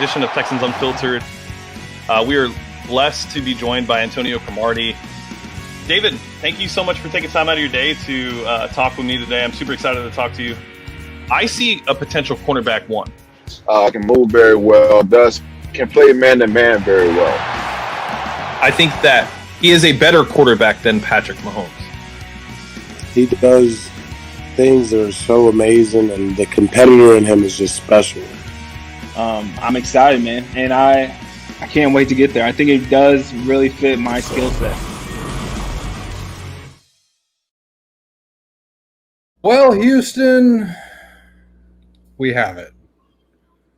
edition of Texans Unfiltered. We are blessed to be joined by Antonio Cromartie. David, thank you so much for taking time out of your day to talk with me today. I'm super excited to talk to you. I see a potential cornerback one. Can move very well, can play man-to-man very well. I think that he is a better quarterback than Patrick Mahomes. He does things that are so amazing, and the competitor in him is just special. I'm excited, man, and I can't wait to get there. I think it does really fit my skill set. Well, Houston, we have it.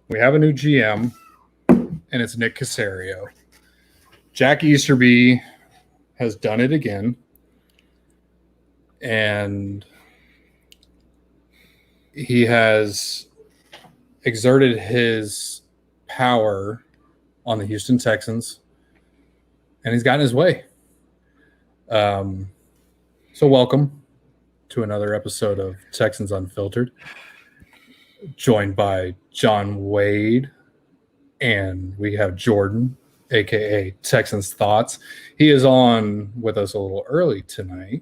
We have a new GM, and it's Nick Caserio. Jack Easterby has done it again, and he has exerted his power on the Houston Texans, and he's gotten his way. So welcome to another episode of Texans Unfiltered, joined by John Wade, and we have Jordan, aka Texans Thoughts. He is on with us a little early tonight,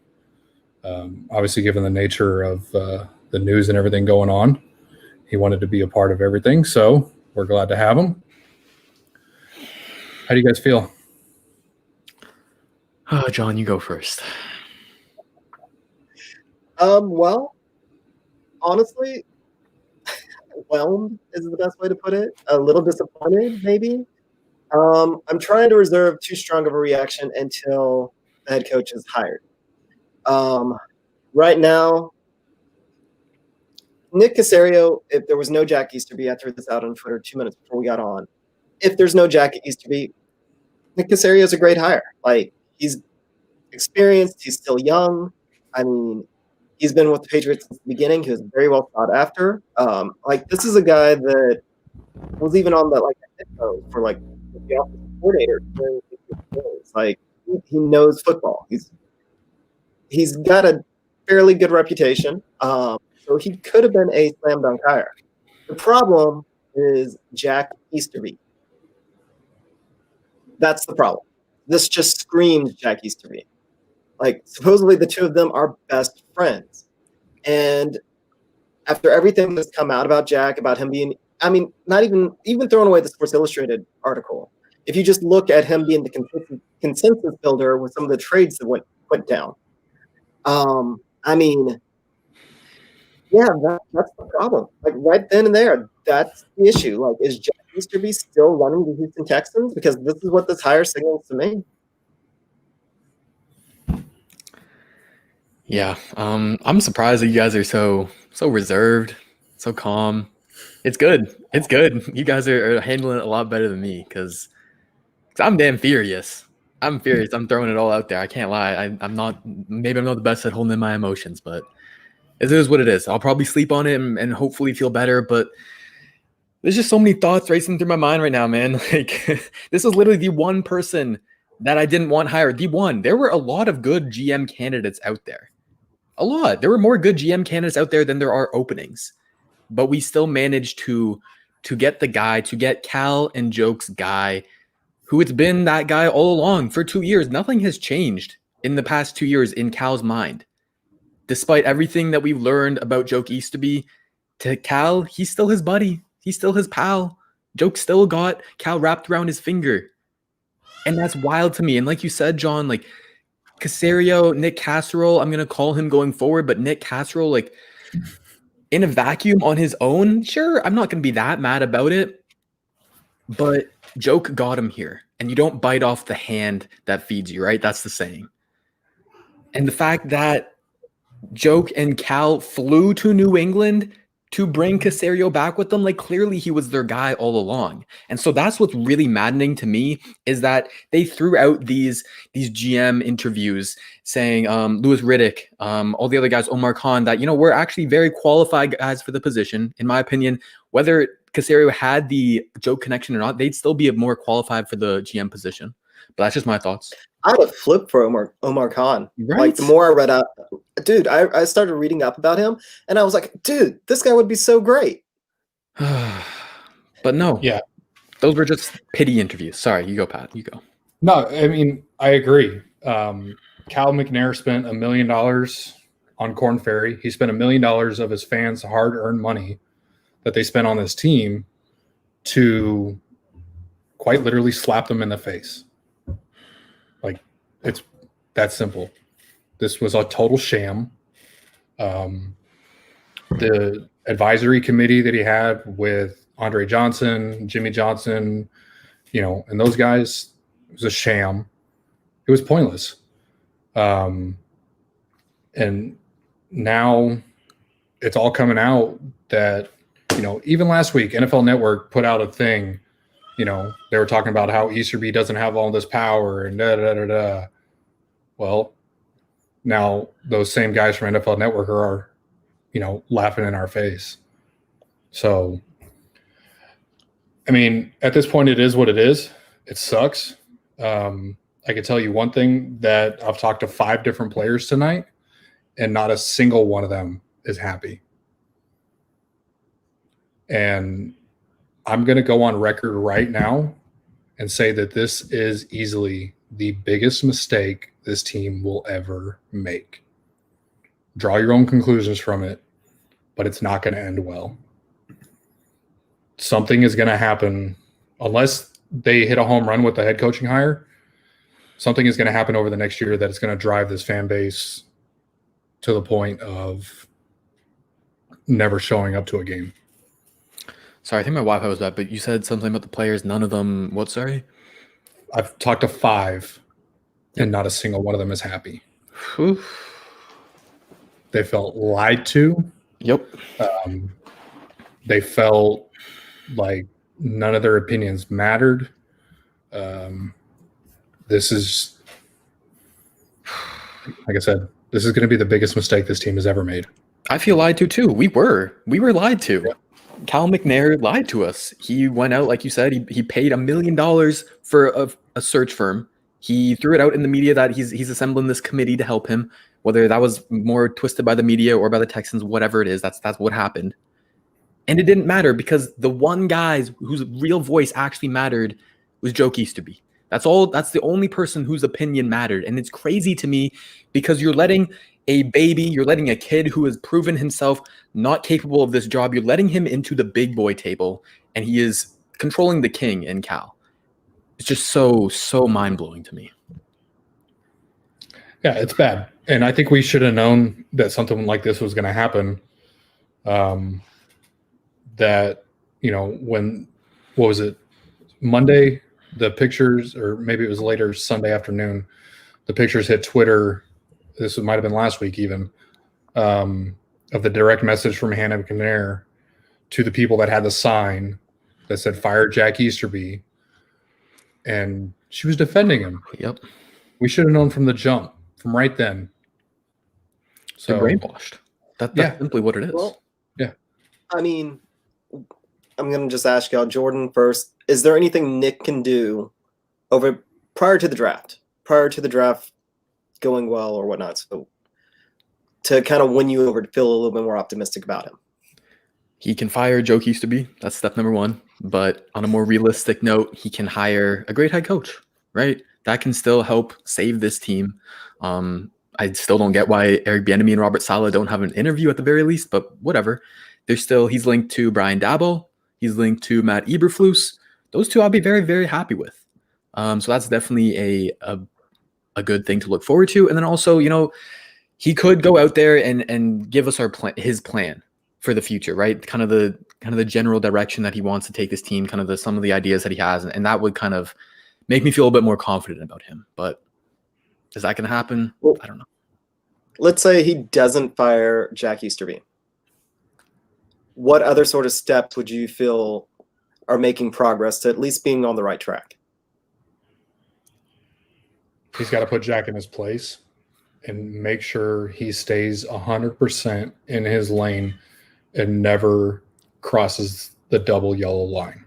obviously given the nature of the news and everything going on. He wanted to be a part of everything, so we're glad to have him. How do you guys feel? John, you go first. Well, honestly, overwhelmed is the best way to put it. A little disappointed, maybe. I'm trying to reserve too strong of a reaction until the head coach is hired. Right now, Nick Caserio, if there was no Jack Easterby, I threw this out on Twitter 2 minutes before we got on. If there's no Jack Easterby, Nick Caserio is a great hire. Like, he's experienced, he's still young. I mean, he's been with the Patriots since the beginning. He was very well thought after. This is a guy that was even on the info for the offensive coordinator during the games. Like, he knows football. He's got a fairly good reputation. So he could have been a slam dunk hire. The problem is Jack Easterby. That's the problem. This just screams Jack Easterby. Like, supposedly the two of them are best friends. And after everything that's come out about Jack, about him being, not even throwing away the Sports Illustrated article, if you just look at him being the consensus builder with some of the trades that went down, that's the problem. Like, right then and there, that's the issue. Like, is Jack Easterby still running the Houston Texans? Because this is what this hire signals to me. Yeah, I'm surprised that you guys are so reserved, so calm. It's good. It's good. You guys are handling it a lot better than me because I'm damn furious. I'm furious. I'm throwing it all out there. I can't lie. I'm not the best at holding in my emotions, but it is what it is. I'll probably sleep on it and hopefully feel better, but there's just so many thoughts racing through my mind right now, man. Like, this is literally the one person that I didn't want hired. The one. There were a lot of good GM candidates out there. A lot. There were more good GM candidates out there than there are openings. But we still managed to get the guy, to get Cal and Joke's guy, who it's been that guy all along for 2 years. Nothing has changed in the past 2 years in Cal's mind. Despite everything that we've learned about Joke Easterby, to Cal, he's still his buddy. He's still his pal. Joke still got Cal wrapped around his finger. And that's wild to me. And like you said, John, like, Caserio, Nick Caserio, I'm going to call him going forward, but Nick Caserio, like, in a vacuum on his own, sure, I'm not going to be that mad about it, but Joke got him here, and you don't bite off the hand that feeds you, right? That's the saying. And the fact that Joke and Cal flew to New England to bring Caserio back with them, like, clearly he was their guy all along. And so that's what's really maddening to me, is that they threw out these GM interviews saying Louis Riddick, all the other guys, Omar Khan, that, we're actually very qualified guys for the position. In my opinion, whether Caserio had the Joke connection or not, they'd still be more qualified for the GM position. But that's just my thoughts. I would have flipped for Omar Khan. Right. Like, the more I read up, dude, I started reading up about him, and I was like, dude, this guy would be so great. But no. Yeah. Those were just pity interviews. Sorry, you go, Pat. You go. No, I mean, I agree. Cal McNair spent $1 million on Corn Ferry. He spent $1 million of his fans' hard-earned money that they spent on this team to quite literally slap them in the face. Like, it's that simple. This was a total sham. The advisory committee that he had with Andre Johnson, Jimmy Johnson, and those guys, it was a sham. It was pointless. And now it's all coming out that, even last week, NFL Network put out a thing, they were talking about how Easterby doesn't have all this power and da-da-da-da. Well, now those same guys from NFL Network are, laughing in our face. So, I mean, at this point, it is what it is. It sucks. I can tell you one thing, that I've talked to 5 different players tonight, and not a single one of them is happy. And I'm going to go on record right now and say that this is easily the biggest mistake this team will ever make. Draw your own conclusions from it, but it's not going to end well. Something is going to happen unless they hit a home run with the head coaching hire. Something is going to happen over the next year that is going to drive this fan base to the point of never showing up to a game. Sorry, I think my Wi-Fi was bad, but you said something about the players. None of them, what, sorry? I've talked to 5, and not a single one of them is happy. Whew. They felt lied to. Yep. They felt like none of their opinions mattered. This is, like I said, this is going to be the biggest mistake this team has ever made. I feel lied to too. We were lied to. Yeah. Cal McNair lied to us. He went out, like you said, he paid $1 million for a search firm. He threw it out in the media that he's assembling this committee to help him. Whether that was more twisted by the media or by the Texans, whatever it is, that's what happened. And it didn't matter because the one guy whose real voice actually mattered was Joe Easterby. That's the only person whose opinion mattered. And it's crazy to me because you're letting a kid who has proven himself not capable of this job, you're letting him into the big boy table, and he is controlling the king in Cal. It's just so mind-blowing to me. Yeah, it's bad. And I think we should have known that something like this was going to happen. That, when, what was it, Monday, the pictures, or maybe it was later Sunday afternoon, the pictures hit Twitter. This might have been last week even, of the direct message from Hannah McNair to the people that had the sign that said, "Fire Jack Easterby." And she was defending him. Yep. We should have known from the jump, from right then. So brainwashed. That's simply what it is. Well, yeah. I mean, I'm going to just ask y'all, Jordan first. Is there anything Nick can do prior to the draft going well or whatnot, so to kind of win you over, to feel a little bit more optimistic about him? He can fire Joe Easterby. That's step number 1. But on a more realistic note, he can hire a great head coach, right? That can still help save this team. I still don't get why Eric Bieniemy and Robert Saleh don't have an interview at the very least, but whatever. He's linked to Brian Daboll. He's linked to Matt Eberflus. Those two I'll be very, very happy with. So that's definitely a good thing to look forward to. And then also, he could go out there and give us his plan for the future, right? Kind of the general direction that he wants to take this team, kind of some of the ideas that he has, and that would kind of make me feel a bit more confident about him. But is that going to happen? Well, I don't know. Let's say he doesn't fire Jack Easterby. What other sort of steps would you feel are making progress to at least being on the right track? He's got to put Jack in his place and make sure he stays 100% in his lane and never crosses the double yellow line.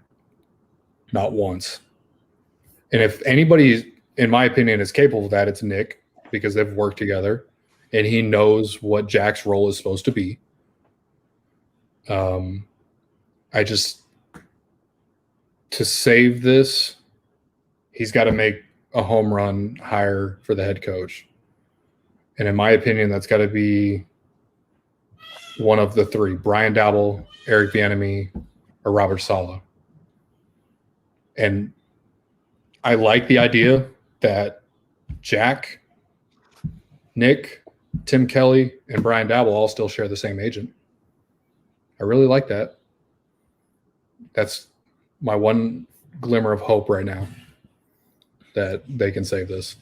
Not once. And if anybody, in my opinion, is capable of that, it's Nick, because they've worked together and he knows what Jack's role is supposed to be. to save this, he's got to make a home run hire for the head coach. And in my opinion, that's got to be one of the three: Brian Daboll, Eric Bieniemy, or Robert Saleh. And I like the idea that Jack, Nick, Tim Kelly, and Brian Daboll all still share the same agent. I really like that. That's my one glimmer of hope right now that they can save this.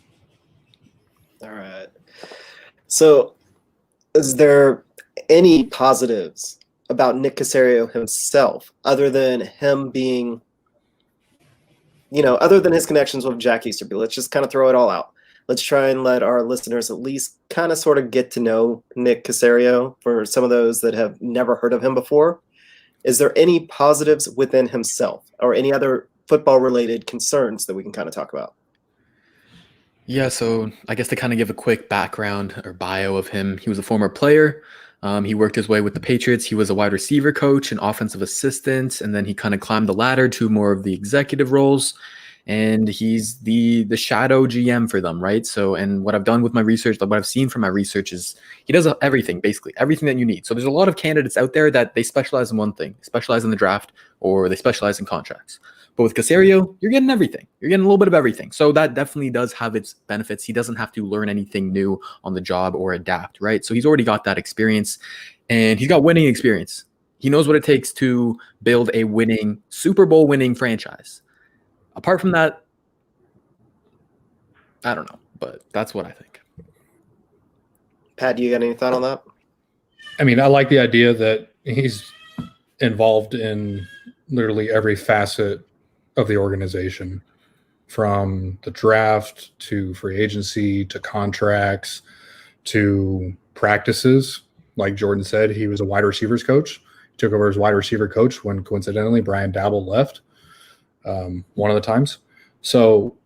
All right. So, is there any positives about Nick Caserio himself, other than him being, other than his connections with Jack Easterby? Let's just kind of throw it all out. Let's try and let our listeners at least kind of sort of get to know Nick Caserio, for some of those that have never heard of him before. Is there any positives within himself or any other football-related concerns that we can kind of talk about? Yeah, so I guess to kind of give a quick background or bio of him, he was a former player. He worked his way with the Patriots. He was a wide receiver coach, an offensive assistant, and then he kind of climbed the ladder to more of the executive roles. And he's the shadow GM for them, right? So, and what I've done with my research, what I've seen from my research is he does everything, basically, everything that you need. So there's a lot of candidates out there that they specialize in one thing, they specialize in the draft, or they specialize in contracts. But with Caserio, you're getting everything. You're getting a little bit of everything. So that definitely does have its benefits. He doesn't have to learn anything new on the job or adapt, right? So he's already got that experience, and he's got winning experience. He knows what it takes to build a winning, Super Bowl winning franchise. Apart from that, I don't know, but that's what I think. Pat, do you got any thought on that? I mean, I like the idea that he's involved in literally every facet of the organization, from the draft to free agency to contracts to practices. Like Jordan said, he was a wide receivers coach. He took over as wide receiver coach when coincidentally Brian Daboll left one of the times. So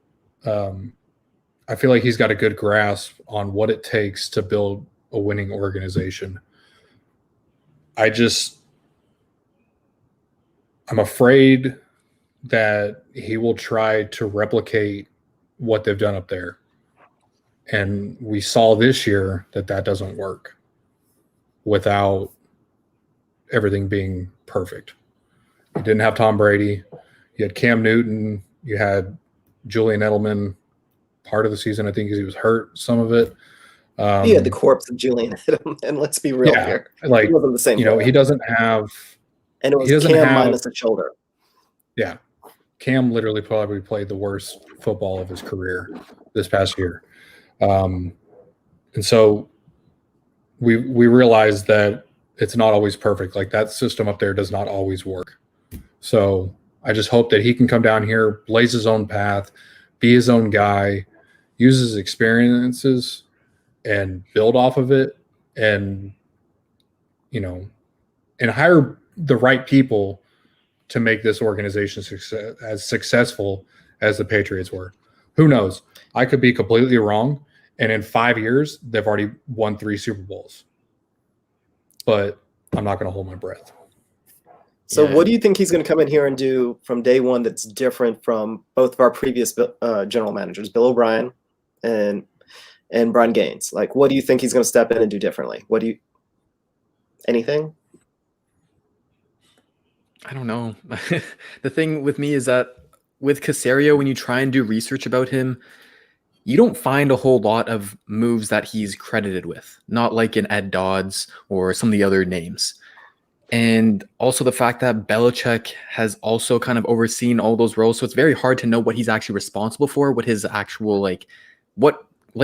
I feel like he's got a good grasp on what it takes to build a winning organization. I'm afraid that he will try to replicate what they've done up there. And we saw this year that doesn't work without everything being perfect. You didn't have Tom Brady. You had Cam Newton. You had Julian Edelman part of the season, I think, because he was hurt some of it. He had the corpse of Julian Edelman, and let's be real here. Like, he wasn't the same player. He doesn't have – and it was Cam minus a shoulder. Yeah. Cam literally probably played the worst football of his career this past year. And so we realized that it's not always perfect. Like, that system up there does not always work. So I just hope that he can come down here, blaze his own path, be his own guy, use his experiences and build off of it, and, and hire the right people to make this organization as successful as the Patriots were. Who knows? I could be completely wrong, and in 5 years, they've already won 3 Super Bowls. But I'm not going to hold my breath. So what do you think he's going to come in here and do from day one that's different from both of our previous general managers, Bill O'Brien and Brian Gaines? Like, what do you think he's going to step in and do differently? Anything? I don't know. The thing with me is that with Caserio, when you try and do research about him, you don't find a whole lot of moves that he's credited with, not like an Ed Dodds or some of the other names. And also the fact that Belichick has also kind of overseen all those roles. So it's very hard to know what he's actually responsible for, what his actual, like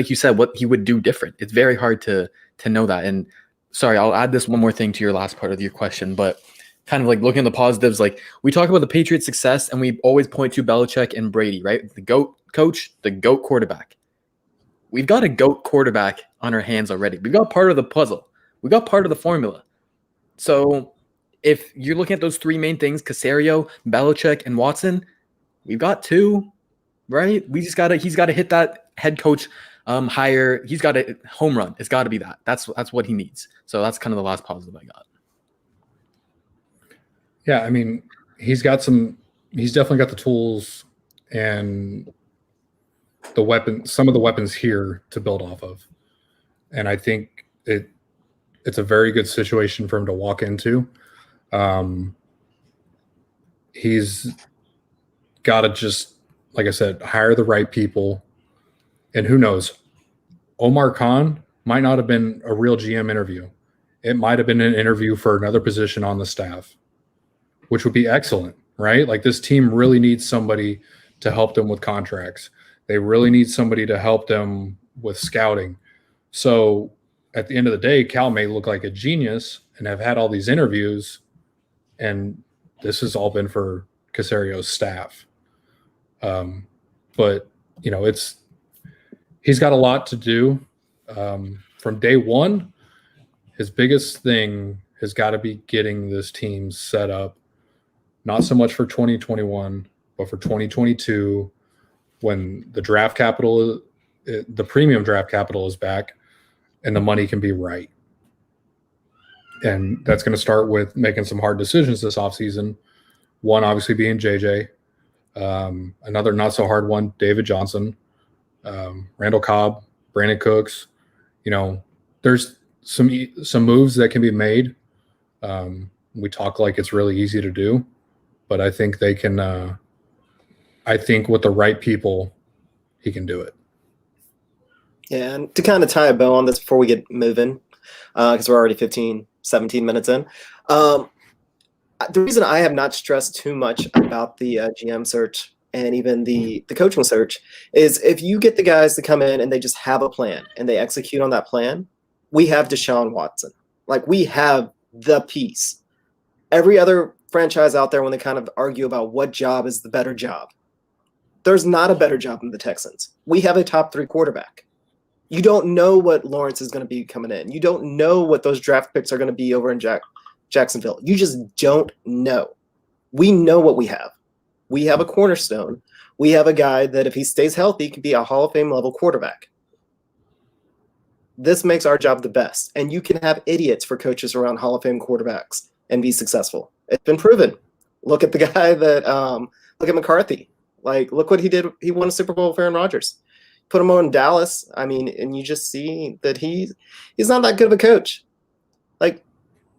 you said, what he would do different. It's very hard to know that. And sorry, I'll add this one more thing to your last part of your question, but kind of like looking at the positives, like we talk about the Patriots' success and we always point to Belichick and Brady, right? The GOAT coach, the GOAT quarterback. We've got a GOAT quarterback on our hands already. We've got part of the puzzle. We got part of the formula. So if you're looking at those 3 main things, Caserio, Belichick, and Watson, we've got 2, right? He's got to hit that head coach hire. He's got a home run. It's got to be that. That's what he needs. So that's kind of the last positive I got. Yeah, I mean, he's got some he's definitely got the tools and the weapon, some of the weapons here to build off of. And I think it's a very good situation for him to walk into. He's got to just, like I said, hire the right people. And who knows? Omar Khan might not have been a real GM interview. It might have been an interview for another position on the staff, which would be excellent, right? Like, this team really needs somebody to help them with contracts. They really need somebody to help them with scouting. So at the end of the day, Cal may look like a genius and have had all these interviews, and this has all been for Caserio's staff. But, you know, he's got a lot to do. From day one, his biggest thing has got to be getting this team set up, not so much for 2021, but for 2022, when the draft capital, the premium draft capital is back and the money can be right. And that's going to start with making some hard decisions this offseason. One, obviously, being JJ. Another not so hard one, David Johnson, Randall Cobb, Brandon Cooks. You know, there's some moves that can be made. We talk like it's really easy to do, but I think they can. I think with the right people, he can do it. Yeah, and to kind of tie a bow on this before we get moving, because we're already 15, 17 minutes in. The reason I have not stressed too much about the GM search and even the coaching search is if you get the guys to come in and they just have a plan and they execute on that plan, we have Deshaun Watson. Like, we have the piece. Every other franchise out there, when they kind of argue about what job is the better job, there's not a better job than the Texans. We have a top 3 quarterback. You don't know what Lawrence is going to be coming in. You don't know what those draft picks are going to be over in Jacksonville. You just don't know. We know what we have. We have a cornerstone. We have a guy that, if he stays healthy, can be a Hall of Fame level quarterback. This makes our job the best. And you can have idiots for coaches around Hall of Fame quarterbacks and be successful. It's been proven. Look at the guy that look at McCarthy. Like, look what he did. He won a Super Bowl with Aaron Rodgers. Put him on Dallas. I mean, and you just see that he's not that good of a coach. Like,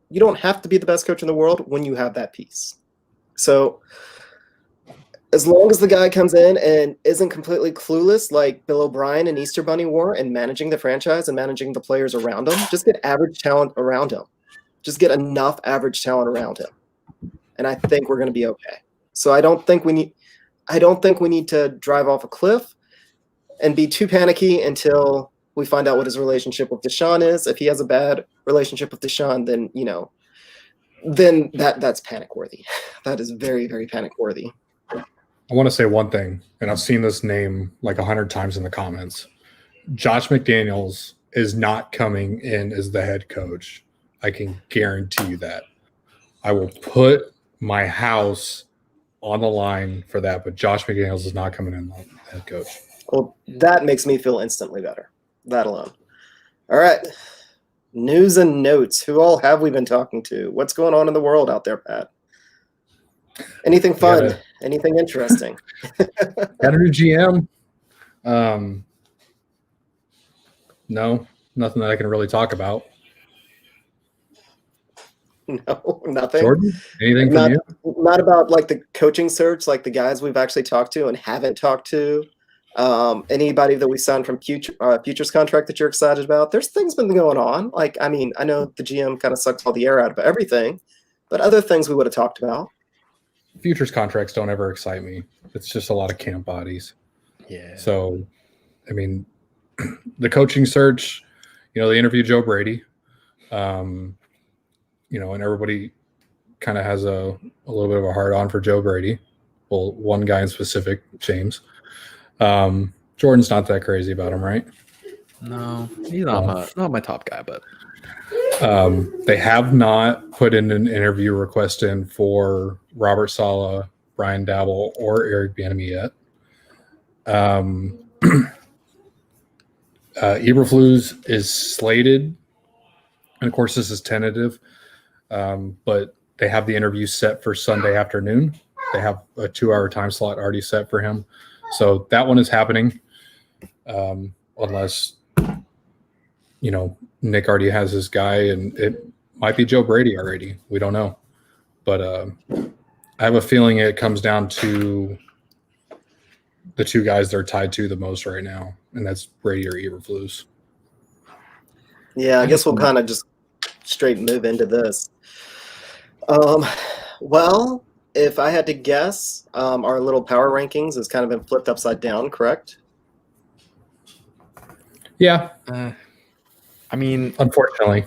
you don't have to be the best coach in the world when you have that piece. So as long as the guy comes in and isn't completely clueless like Bill O'Brien and Easter Bunny were in managing the franchise and managing the players around him, just get average talent around him. Just get enough average talent around him. And I think we're going to be okay. So I don't think we need to drive off a cliff and be too panicky until we find out what his relationship with Deshaun is. If he has a bad relationship with Deshaun, then, you know, then that's panic worthy. That is very, very panic worthy. I want to say one thing, and I've seen this name like 100 times in the comments. Josh McDaniels is not coming in as the head coach. I can guarantee you that. I will put my house on the line for that, but Josh McDaniels is not coming in as head coach. Well, that makes me feel instantly better. That alone. All right. News and notes. Who all have we been talking to? What's going on in the world out there, Pat? Anything fun? Anything interesting? Got a new GM. No, nothing that I can really talk about. No, nothing. Jordan, anything from you? Not about like the coaching search, like the guys we've actually talked to and haven't talked to. Anybody that we signed from futures contract that you're excited about? There's things been going on. Like, I mean, I know the GM kind of sucks all the air out of everything, but other things we would have talked about. Futures contracts don't ever excite me. It's just a lot of camp bodies. Yeah. So, I mean, the coaching search, you know, they interviewed Joe Brady, you know, and everybody kind of has a little bit of a hard on for Joe Brady. Well, one guy in specific, James. Jordan's not that crazy about him, right? No, he's not my top guy, but they have not put in an interview request in for Robert Saleh, Brian Daboll, or Eric Bieniemy yet. Eberflus is slated, and of course this is tentative, but they have the interview set for Sunday afternoon. they have a 2-hour time slot already set for him. So that one is happening, unless Nick already has his guy, and it might be Joe Brady already. We don't know, but I have a feeling it comes down to the two guys they're tied to the most right now, and that's Brady or Eberflus. Yeah, I guess we'll kind of just straight move into this. Well, if I had to guess, our little power rankings has kind of been flipped upside down, correct? Yeah, I mean, unfortunately.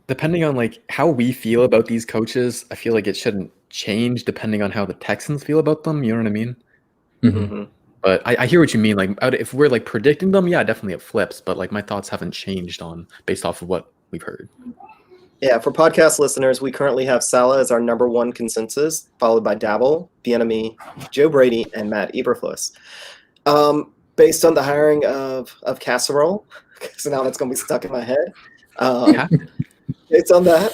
depending on like how we feel about these coaches, I feel like it shouldn't change depending on how the Texans feel about them. You know what I mean? Mm-hmm. But I hear what you mean. Like, if we're like predicting them, yeah, definitely it flips. But like, my thoughts haven't changed based off of what we've heard. Yeah, for podcast listeners, we currently have Salah as our number one consensus, followed by Daboll, Bieniemy, Joe Brady, and Matt Eberflus. Based on the hiring of Casserole, so now that's going to be stuck in my head. Based on that,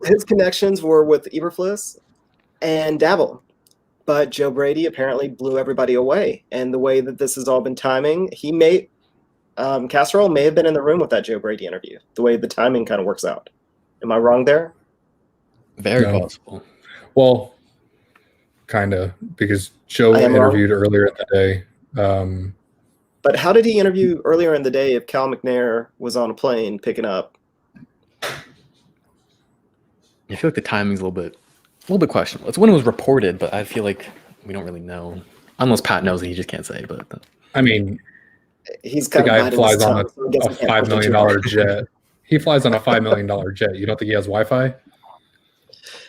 his connections were with Eberflus and Daboll. But Joe Brady apparently blew everybody away. And the way that this has all been timing, Casserole may have been in the room with that Joe Brady interview, the way the timing kind of works out. Am I wrong there? Very possible. Well, kind of, because Joe interviewed earlier in the day. But how did he interview earlier in the day if Cal McNair was on a plane picking up? I feel like the timing's a little bit questionable. It's when it was reported, but I feel like we don't really know. Unless Pat knows and he just can't say. But I mean, he's the guy flies on a $5 million jet. He flies on a $5 million jet. You don't think he has Wi-Fi?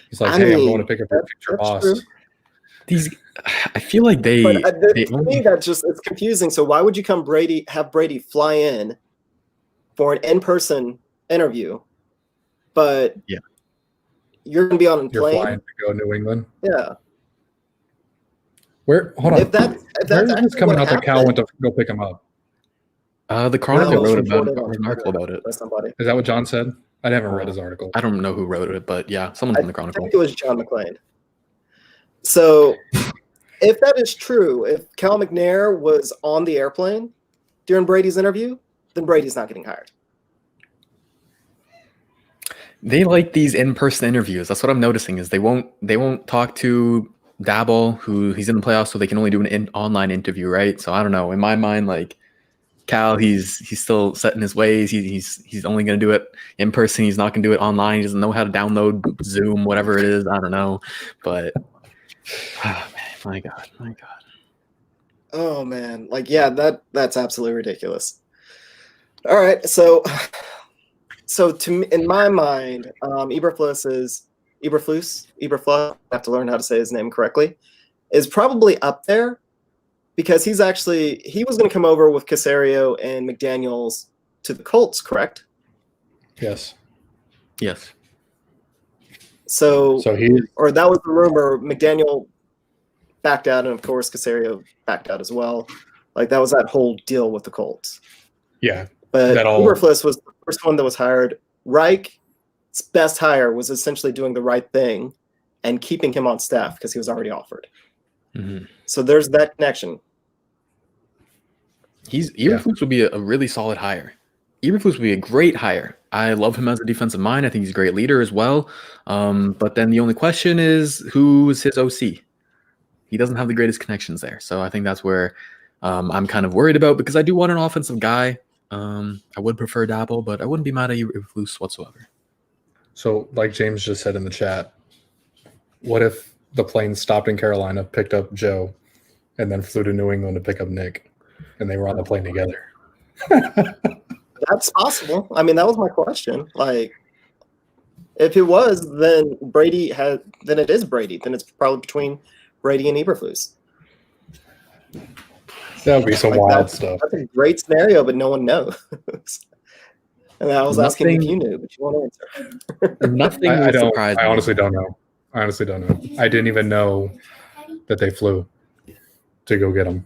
He's like, hey, I'm going to pick up your future boss. True. I feel like to me, it's confusing. So why would you have Brady fly in for an in-person interview, but you're going to be on a plane? You're flying to go to New England? Yeah. Hold on. If that's coming out that Cal went to go pick him up? The Chronicle wrote an article about it. Is that what John said? I haven't read his article. I don't know who wrote it, but yeah, someone from the Chronicle. I think it was John McClain. So if that is true, if Cal McNair was on the airplane during Brady's interview, then Brady's not getting hired. They like these in-person interviews. That's what I'm noticing is they won't talk to Daboll, who he's in the playoffs, so they can only do an online interview, right? So I don't know. In my mind, like Cal, he's still set in his ways. He's only going to do it in person. He's not going to do it online. He doesn't know how to download Zoom, whatever it is. I don't know, but my God. Oh man, that's absolutely ridiculous. All right, so to me, in my mind, Eberflus, I have to learn how to say his name correctly, is probably up there. Because he was going to come over with Caserio and McDaniels to the Colts, correct? Yes. So that was the rumor. McDaniel backed out, and of course Caserio backed out as well. Like that was that whole deal with the Colts. Yeah. But Eberflus was the first one that was hired. Reich's best hire was essentially doing the right thing and keeping him on staff because he was already offered. Mm-hmm. So there's that connection. Eberflus would be a really solid hire. Eberflus would be a great hire. I love him as a defensive mind. I think he's a great leader as well. But then the only question is, who's his OC? He doesn't have the greatest connections there. So I think that's where I'm kind of worried about because I do want an offensive guy. I would prefer Daboll, but I wouldn't be mad at Eberflus whatsoever. So like James just said in the chat, what if the plane stopped in Carolina, picked up Joe, and then flew to New England to pick up Nick, and they were on the plane together? That's possible. I mean, that was my question. Like, if it was, then it is Brady. Then it's probably between Brady and Eberflus. That would be some wild stuff. That's a great scenario, but no one knows. And I was asking if you knew, but you won't answer. Nothing would surprise me. I honestly don't know. I didn't even know that they flew to go get him.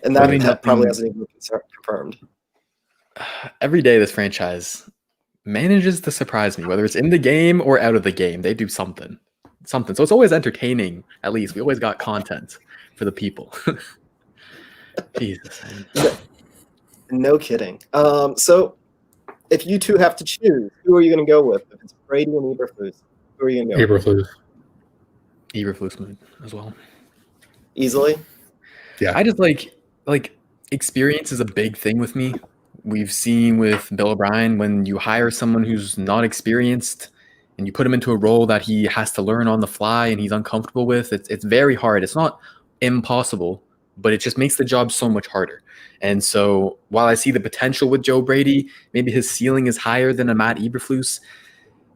And that probably hasn't even been confirmed. Every day this franchise manages to surprise me, whether it's in the game or out of the game. They do something. something. So it's always entertaining. At least we always got content for the people. Jesus. Man. No kidding. So if you two have to choose, who are you going to go with? If it's Brady and Eberflus, who are you going to go with? Eberflus. Eberflus mood as well. Easily? Yeah. I just like experience is a big thing with me. We've seen with Bill O'Brien, when you hire someone who's not experienced and you put him into a role that he has to learn on the fly and he's uncomfortable with, it's very hard. It's not impossible, but it just makes the job so much harder. And so while I see the potential with Joe Brady, maybe his ceiling is higher than a Matt Eberflus,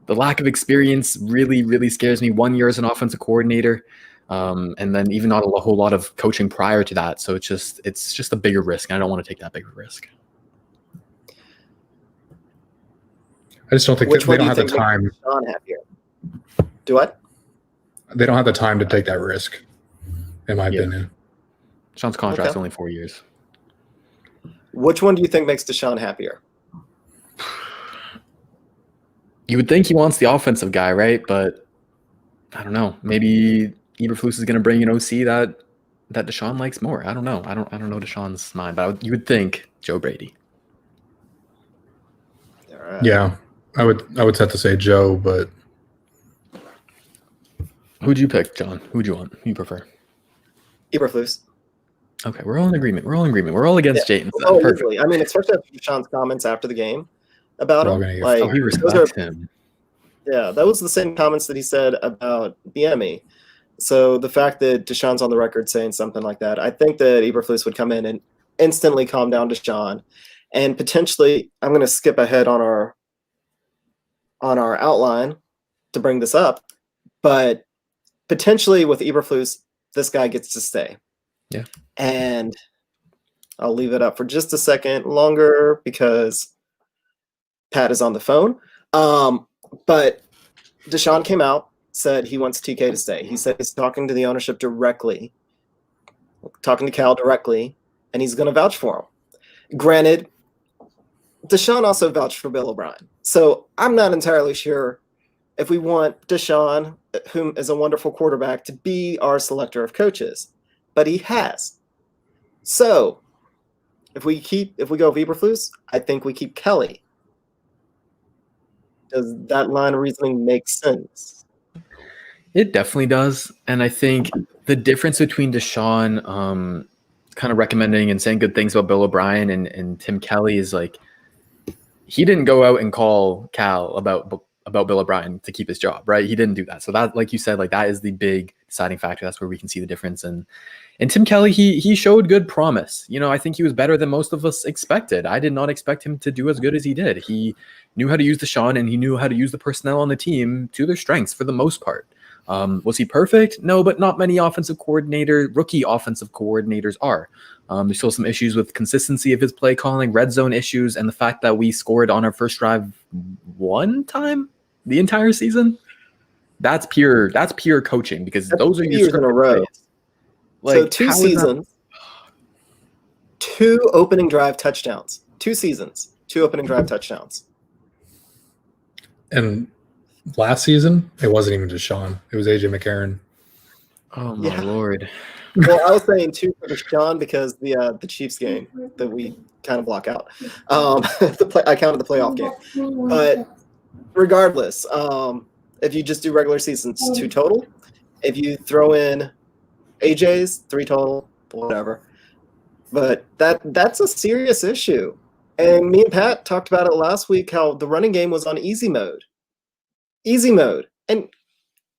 the lack of experience really, really scares me. 1 year as an offensive coordinator, and then even not a whole lot of coaching prior to that. So it's just a bigger risk. And I don't want to take that bigger risk. I just don't think Which they one don't do have you the think time. makes Deshaun happier? Do what? They don't have the time to take that risk, in my opinion. Sean's contract's Okay. only 4 years. Which one do you think makes Deshaun happier? You would think he wants the offensive guy, right? But I don't know. Maybe Eberflus is going to bring an OC that Deshaun likes more. I don't know. I don't know Deshaun's mind, but you would think Joe Brady. All right. Yeah, I would have to say Joe, but Who'd you pick, John? Who'd you want? Who you prefer? Eberflus. Okay, we're all in agreement. We're all against Jayton. So Oh, perfect. easily. I mean, especially after Deshaun's comments after the game about We're all him. gonna get Like, Oh, he those respects are, him. yeah, that was the same comments that he said about the enemy. So the fact that Deshaun's on the record saying something like that, I think that Eberflus would come in and instantly calm down Deshaun, and potentially, I'm going to skip ahead on our outline to bring this up, but potentially with Eberflus, this guy gets to stay. Yeah. And I'll leave it up for just a second longer because Pat is on the phone. But Deshaun came out, said he wants TK to stay. He said he's talking to the ownership directly, talking to Cal directly, and he's going to vouch for him. Granted, Deshaun also vouched for Bill O'Brien. So I'm not entirely sure if we want Deshaun, whom is a wonderful quarterback, to be our selector of coaches. But he has. So if we go with Eberflus, I think we keep Kelly. Does that line of reasoning make sense? It definitely does. And I think the difference between Deshaun kind of recommending and saying good things about Bill O'Brien and Tim Kelly is like, he didn't go out and call Cal about Bill O'Brien to keep his job, right? He didn't do that. So that, like you said, like that is the big deciding factor. That's where we can see the difference. And Tim Kelly, he showed good promise. You know, I think he was better than most of us expected. I did not expect him to do as good as he did. He knew how to use Deshaun, and he knew how to use the personnel on the team to their strengths for the most part. Was he perfect? No, but not many rookie offensive coordinators are. There's still some issues with consistency of his play calling, red zone issues, and the fact that we scored on our first drive one time the entire season. That's pure coaching, because That's those are 2 your years in a row. plays. Like, So 2 how is that- seasons, 2 opening drive touchdowns. 2 seasons, 2 opening drive touchdowns. and last season it wasn't even Deshaun. It was AJ McCarron. Oh my Yeah. Lord. Well, I was saying 2 for Deshaun because the Chiefs game that we kind of block out. I counted the playoff game. But regardless, if you just do regular seasons, 2 total. If you throw in AJ's, 3 total, whatever. But that's a serious issue. And me and Pat talked about it last week, how the running game was on easy mode. Easy mode.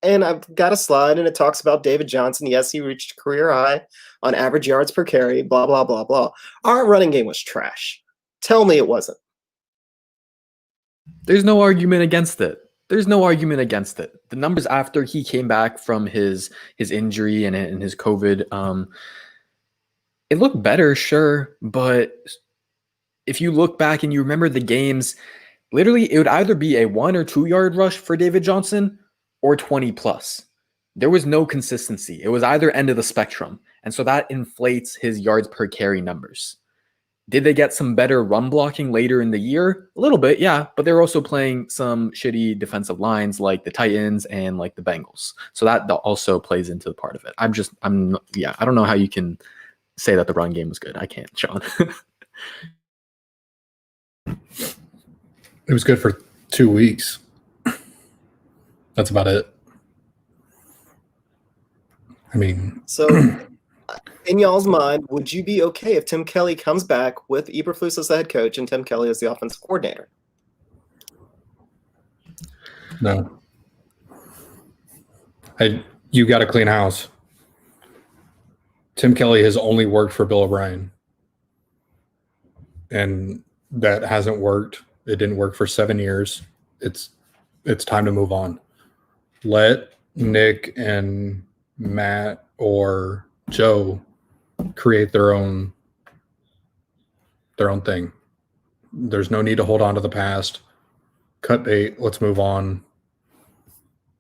And I've got a slide, and it talks about David Johnson. Yes, he reached a career high on average yards per carry, blah, blah, blah, blah. Our running game was trash. Tell me it wasn't. There's no argument against it. The numbers after he came back from his injury and his COVID, it looked better, sure. But if you look back and you remember the games, literally it would either be a 1 or 2 yard rush for David Johnson or 20 plus. There was no consistency. It was either end of the spectrum. And so that inflates his yards per carry numbers. Did they get some better run blocking later in the year? A little bit, yeah, but they're also playing some shitty defensive lines like the Titans and like the Bengals. So that also plays into the part of it. I don't know how you can say that the run game was good. I can't, Sean. It was good for 2 weeks. That's about it. I mean, So, in y'all's mind, would you be okay if Tim Kelly comes back with Eberflus as the head coach and Tim Kelly as the offensive coordinator? no. You got to clean house. Tim Kelly has only worked for Bill O'Brien. And that hasn't worked. It didn't work for 7 years. It's time to move on. Let Nick and Matt or Joe create their own thing. There's no need to hold on to the past. Cut bait. Let's move on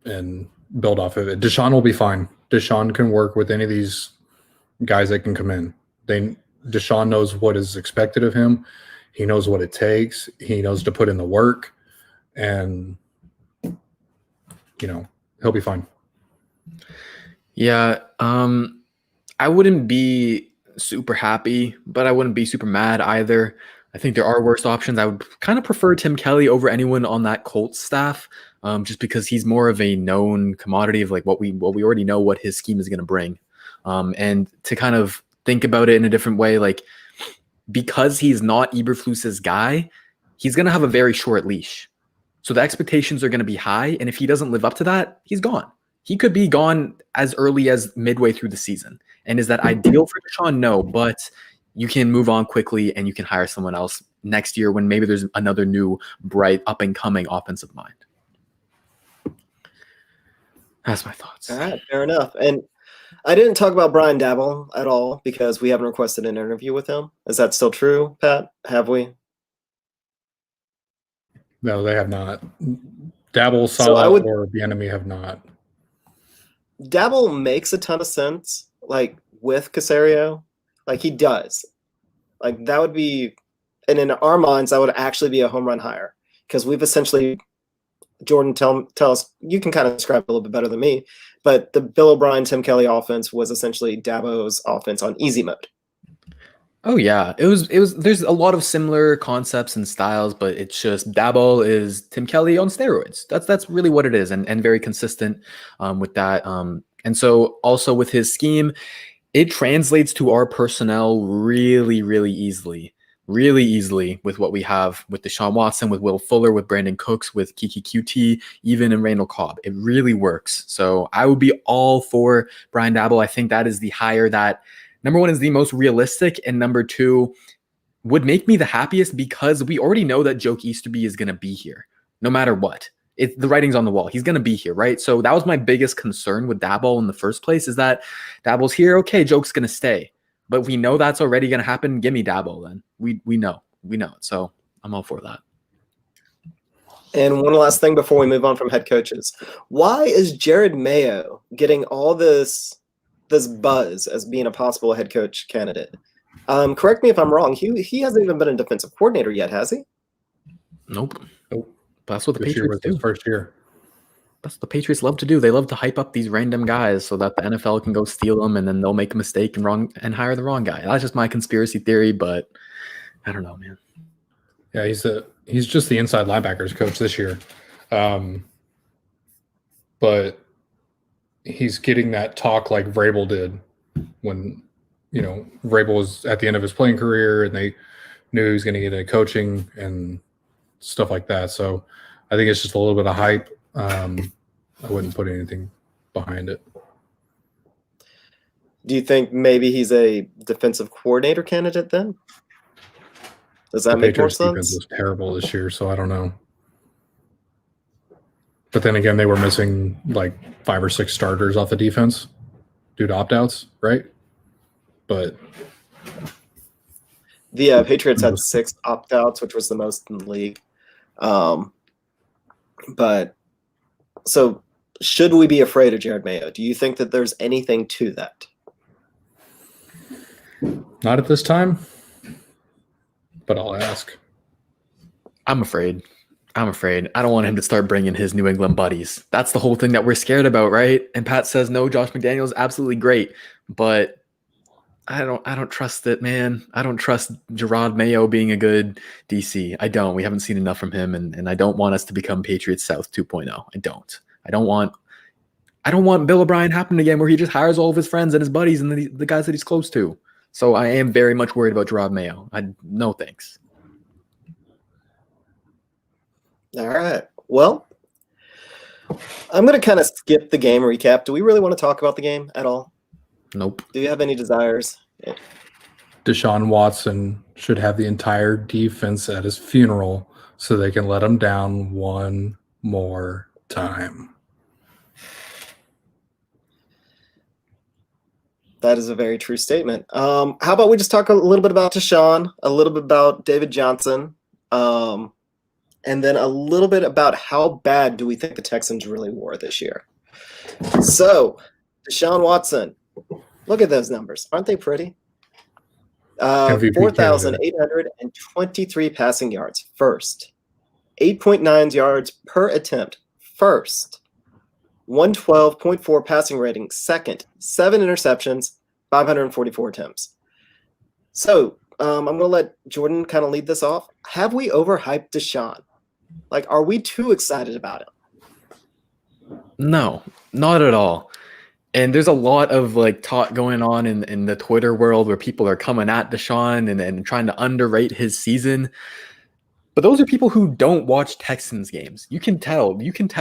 and build off of it. Deshaun will be fine. Deshaun can work with any of these guys that can come in. Deshaun knows what is expected of him. He knows what it takes. He knows to put in the work, and he'll be fine. Yeah, I wouldn't be super happy, but I wouldn't be super mad either. I think there are worse options. I would kind of prefer Tim Kelly over anyone on that Colts staff, just because he's more of a known commodity of like what we already know what his scheme is going to bring, and to kind of think about it in a different way, like because he's not Eberflus's guy, he's going to have a very short leash. So the expectations are going to be high, and if he doesn't live up to that, he's gone. He could be gone as early as midway through the season. And is that ideal for Deshaun? No, but you can move on quickly and you can hire someone else next year when maybe there's another new, bright, up-and-coming offensive mind. That's my thoughts. All right, fair enough. And I didn't talk about Brian Daboll at all because we haven't requested an interview with him. Is that still true, Pat? Have we? No, they have not. Daboll, Salah, or the enemy have not. Daboll makes a ton of sense, like with Caserio. Like he does. Like that would be, and in our minds, that would actually be a home run hire because we've essentially, Jordan, tell us, you can kind of describe it a little bit better than me, but the Bill O'Brien, Tim Kelly offense was essentially Daboll's offense on easy mode. Oh yeah, it was. There's a lot of similar concepts and styles, but it's just Daboll is Tim Kelly on steroids. That's really what it is, and very consistent with that. And so also with his scheme, it translates to our personnel really easily with what we have with Deshaun Watson, with Will Fuller, with Brandon Cooks, with Kiki QT, even in Randall Cobb. It really works. So I would be all for Brian Daboll. I think that is the hire that, number one, is the most realistic, and number two, would make me the happiest because we already know that Joke Easterby is going to be here no matter what. The writing's on the wall. He's going to be here, right? So that was my biggest concern with Daboll in the first place, is that Daboll's here. Okay, Joke's going to stay. But we know that's already going to happen. Give me Daboll then. We know it. So I'm all for that. And one last thing before we move on from head coaches. Why is Jerod Mayo getting all this buzz as being a possible head coach candidate? Correct me if I'm wrong. He hasn't even been a defensive coordinator yet, has he? Nope. That's what the This year Patriots was do. his first year. That's what the Patriots love to do. They love to hype up these random guys so that the NFL can go steal them, and then they'll make a mistake and hire the wrong guy. That's just my conspiracy theory, but I don't know, man. Yeah, he's just the inside linebackers coach this year. But he's getting that talk like Vrabel did when, Vrabel was at the end of his playing career and they knew he was going to get into coaching and stuff like that. So I think it's just a little bit of hype. I wouldn't put anything behind it. Do you think maybe he's a defensive coordinator candidate then? Does that make more Patriots defense sense? was terrible this year, so I don't know. But then again, they were missing like 5 or 6 starters off the defense due to opt-outs, right? But The Patriots had 6 opt-outs, which was the most in the league. But so should we be afraid of Jerod Mayo? Do you think that there's anything to that? not at this time. but I'll ask. I'm afraid. I don't want him to start bringing his New England buddies. That's the whole thing that we're scared about, right? And Pat says, no, Josh McDaniels is absolutely great, but I don't trust it, man. I don't trust Jerod Mayo being a good DC. I don't. We haven't seen enough from him, and I don't want us to become Patriots South 2.0. I don't. I don't want Bill O'Brien happening again, where he just hires all of his friends and his buddies and the guys that he's close to. So I am very much worried about Jerod Mayo. No thanks. All right. Well, I'm going to kind of skip the game recap. Do we really want to talk about the game at all? Nope. Do you have any desires? Deshaun Watson should have the entire defense at his funeral so they can let him down one more time. That is a very true statement. How about we just talk a little bit about Deshaun, a little bit about David Johnson, and then a little bit about how bad do we think the Texans really were this year. So, Deshaun Watson, look at those numbers. Aren't they pretty? 4,823 passing yards, first. 8.9 yards per attempt, first. 112.4 passing rating, second. 7 interceptions, 544 attempts. So, I'm going to let Jordan kind of lead this off. Have we overhyped Deshaun? Like, are we too excited about him? No, not at all. And there's a lot of like talk going on in the Twitter world where people are coming at Deshaun and trying to underrate his season. But those are people who don't watch Texans games. You can tell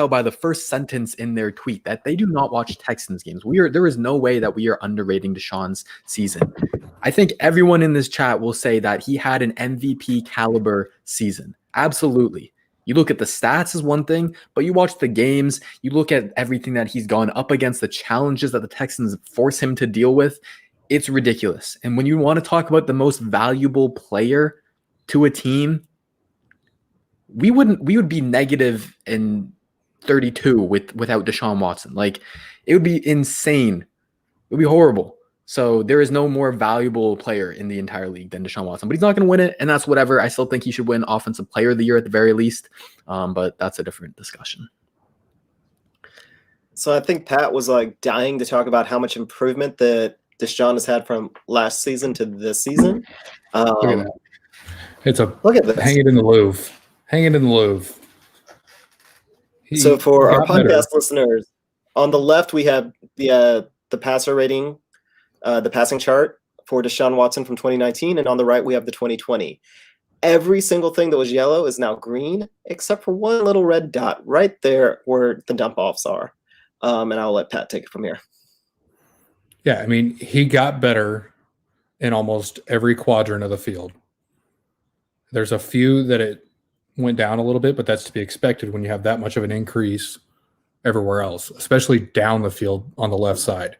by the first sentence in their tweet that they do not watch Texans games. There is no way that we are underrating Deshaun's season. I think everyone in this chat will say that he had an MVP caliber season. Absolutely. You look at the stats is one thing, but you watch the games, you look at everything that he's gone up against, the challenges that the Texans force him to deal with. It's ridiculous. And when you want to talk about the most valuable player to a team, we would be negative in 32 without Deshaun Watson. Like, it would be insane. It would be horrible. So there is no more valuable player in the entire league than Deshaun Watson, but he's not going to win it, and that's whatever. I still think he should win Offensive Player of the Year at the very least, but that's a different discussion. So I think Pat was like dying to talk about how much improvement that Deshaun has had from last season to this season. Look at that. Look at this. Hang it in the Louvre. Hang it in the Louvre. So for our podcast better. listeners, on the left we have the passer rating, the passing chart for Deshaun Watson from 2019, and on the right we have the 2020. Every single thing that was yellow is now green, except for one little red dot right there where the dump offs are. And I'll let Pat take it from here. Yeah, I mean, he got better in almost every quadrant of the field. There's a few that it went down a little bit, but that's to be expected when you have that much of an increase everywhere else, especially down the field on the left side,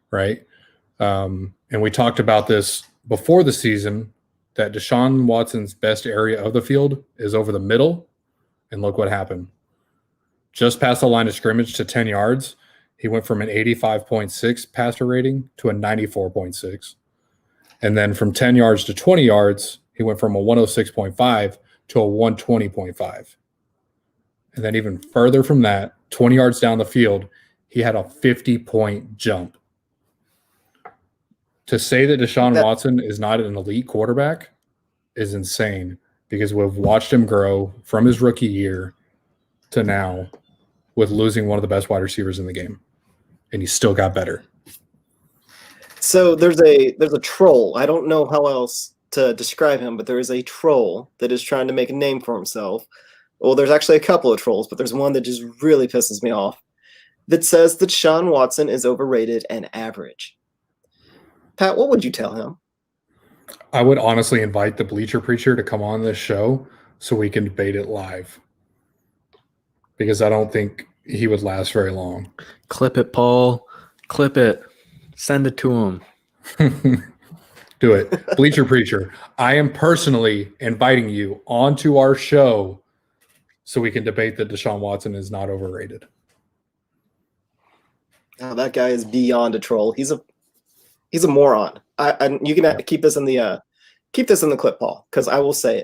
right? And we talked about this before the season, that Deshaun Watson's best area of the field is over the middle, and look what happened. Just past the line of scrimmage to 10 yards, he went from an 85.6 passer rating to a 94.6. And then from 10 yards to 20 yards, he went from a 106.5 to a 120.5. And then even further from that, 20 yards down the field, he had a 50-point jump. To say that Deshaun Watson is not an elite quarterback is insane, because we've watched him grow from his rookie year to now with losing one of the best wide receivers in the game. And he still got better. So there's a troll. I don't know how else to describe him, but there is a troll that is trying to make a name for himself. Well, there's actually a couple of trolls, but there's one that just really pisses me off that says that Deshaun Watson is overrated and average. Pat, what would you tell him? I would honestly invite the Bleacher Preacher to come on this show so we can debate it live, because I don't think he would last very long. Clip it, Paul. Clip it. Send it to him. Do it. Bleacher Preacher, I am personally inviting you onto our show so we can debate that Deshaun Watson is not overrated. Oh, that guy is beyond a troll. He's a moron. You can keep this in the keep this in the clip, Paul, because I will say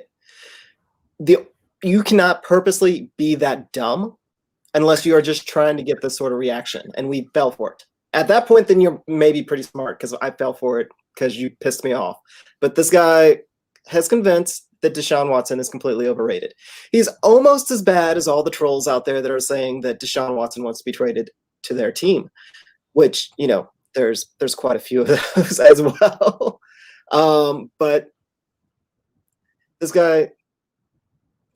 it. You cannot purposely be that dumb unless you are just trying to get this sort of reaction, and we fell for it. At that point, then you're maybe pretty smart, because I fell for it because you pissed me off. But this guy has convinced that Deshaun Watson is completely overrated. He's almost as bad as all the trolls out there that are saying that Deshaun Watson wants to be traded to their team, which, there's quite a few of those as well. But this guy,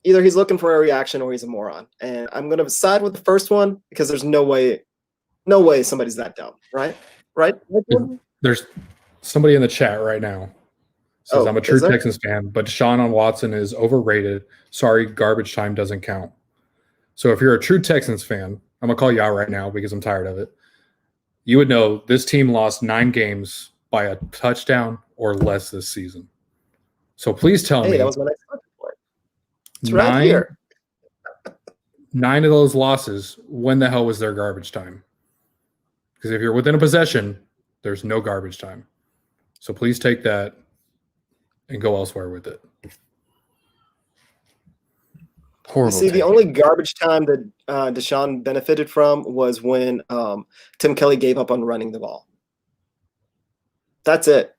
either he's looking for a reaction or he's a moron. And I'm going to side with the first one, because there's no way somebody's that dumb, right? Right? There's somebody in the chat right now says, I'm a true is there? Texans fan, but Deshaun Watson is overrated. Sorry, garbage time doesn't count. So if you're a true Texans fan, I'm going to call you out right now because I'm tired of it. You would know this team lost 9 games by a touchdown or less this season. So please tell me. That was my next point. It's right here. 9 of those losses, when the hell was their garbage time? Because if you're within a possession, there's no garbage time. So please take that and go elsewhere with it. Horrible. See, the only garbage time that Deshaun benefited from was when Tim Kelly gave up on running the ball. That's it.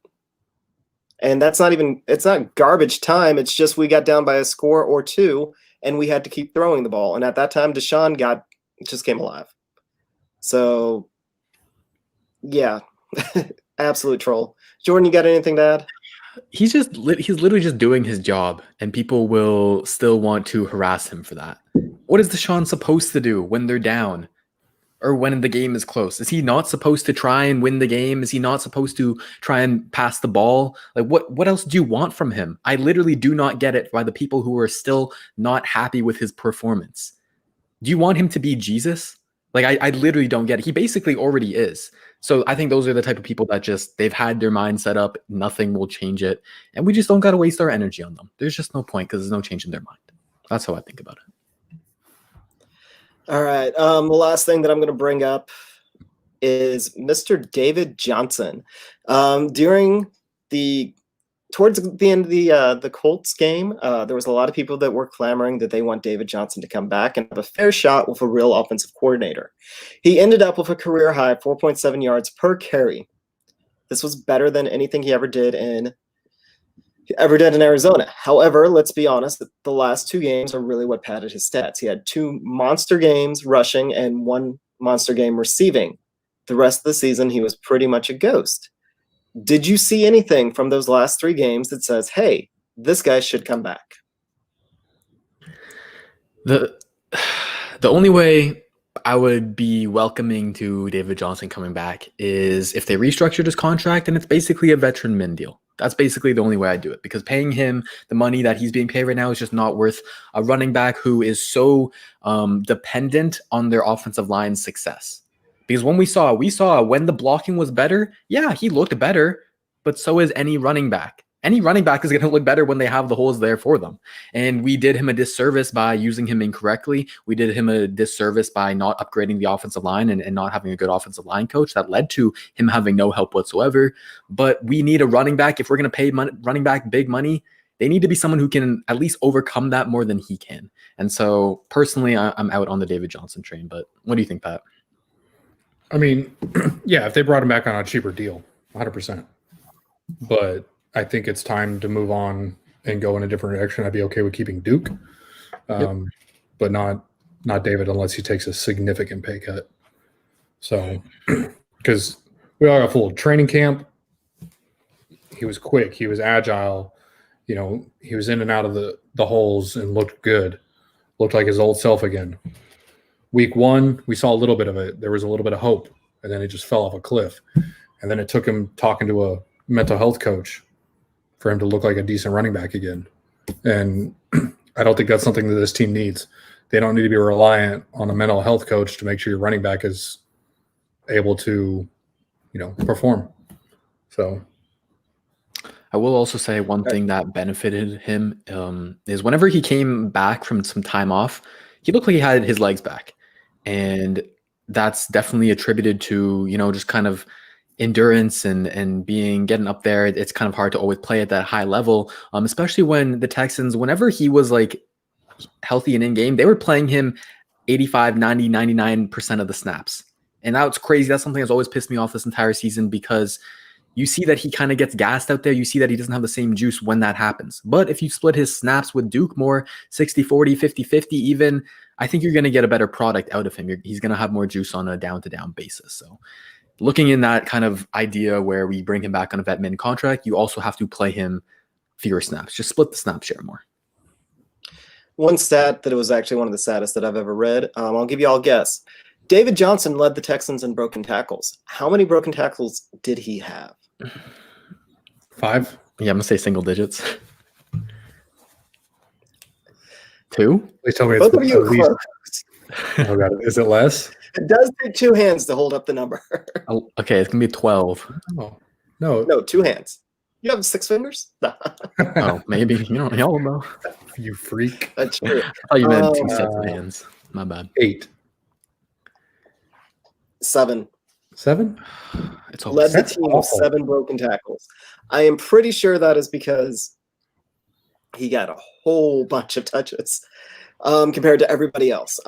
And it's not garbage time. It's just we got down by a score or 2 and we had to keep throwing the ball. And at that time, Deshaun just came alive. So, yeah, absolute troll. Jordan, you got anything to add? He's literally just doing his job, and people will still want to harass him for that. What is Deshaun supposed to do when they're down or when the game is close? Is he not supposed to try and win the game? Is he not supposed to try and pass the ball? Like, what else do you want from him? I literally do not get it by the people who are still not happy with his performance. Do you want him to be Jesus? Like, I literally don't get it. He basically already is. So I think those are the type of people that they've had their mind set up. Nothing will change it. And we just don't got to waste our energy on them. There's just no point because there's no change in their mind. That's how I think about it. All right. The last thing that I'm going to bring up is Mr. David Johnson. Towards the end of the Colts game, there was a lot of people that were clamoring that they want David Johnson to come back and have a fair shot with a real offensive coordinator. He ended up with a career high 4.7 yards per carry. This was better than anything he ever did in Arizona. However, let's be honest, the last 2 games are really what padded his stats. He had 2 monster games rushing and 1 monster game receiving. The rest of the season, he was pretty much a ghost. Did you see anything from those last 3 games that says, hey, this guy should come back? The only way I would be welcoming to David Johnson coming back is if they restructured his contract and it's basically a veteran min deal. That's basically the only way I do it, because paying him the money that he's being paid right now is just not worth a running back who is so dependent on their offensive line's success. Because when we saw when the blocking was better, yeah, he looked better, but so is any running back. Any running back is going to look better when they have the holes there for them. And we did him a disservice by using him incorrectly. We did him a disservice by not upgrading the offensive line and not having a good offensive line coach. That led to him having no help whatsoever. But we need a running back. If we're going to pay running back big money, they need to be someone who can at least overcome that more than he can. And so personally, I'm out on the David Johnson train. But what do you think, Pat? I mean, yeah, if they brought him back on a cheaper deal, 100%. But I think it's time to move on and go in a different direction. I'd be okay with keeping Duke, but not David unless he takes a significant pay cut. So, because we all got full training camp. He was quick. He was agile. You know, he was in and out of the holes and looked good. Looked like his old self again. Week 1, we saw a little bit of it. There was a little bit of hope, and then it just fell off a cliff. And then it took him talking to a mental health coach for him to look like a decent running back again. And I don't think that's something that this team needs. They don't need to be reliant on a mental health coach to make sure your running back is able to, perform. So I will also say one thing that benefited him is whenever he came back from some time off, he looked like he had his legs back. And that's definitely attributed to, just kind of endurance and getting up there. It's kind of hard to always play at that high level, especially when the Texans, whenever he was like healthy and in game, they were playing him 85, 90, 99% of the snaps. And that's crazy. That's something that's always pissed me off this entire season, because you see that he kind of gets gassed out there. You see that he doesn't have the same juice when that happens. But if you split his snaps with Duke more, 60-40, 50-50 even, I think you're going to get a better product out of him. He's going to have more juice on a down-to-down basis. So looking in that kind of idea where we bring him back on a vet min contract, you also have to play him fewer snaps. Just split the snap share more. One stat that it was actually one of the saddest that I've ever read. I'll give you all a guess. David Johnson led the Texans in broken tackles. How many broken tackles did he have? 5. Yeah, I'm gonna say single digits. 2. Please tell me Both of it's you at are least. close. Oh god, is it less? It does take 2 hands to hold up the number. Oh, okay, it's gonna be 12. Oh no, No, 2 hands. You have 6 fingers? Oh, maybe. You don't know. you freak. That's true. Oh, you meant 2 sets of hands. My bad. 8, 7. 7. It's Led the That's team with awful. 7 broken tackles. I am pretty sure that is because he got a whole bunch of touches compared to everybody else.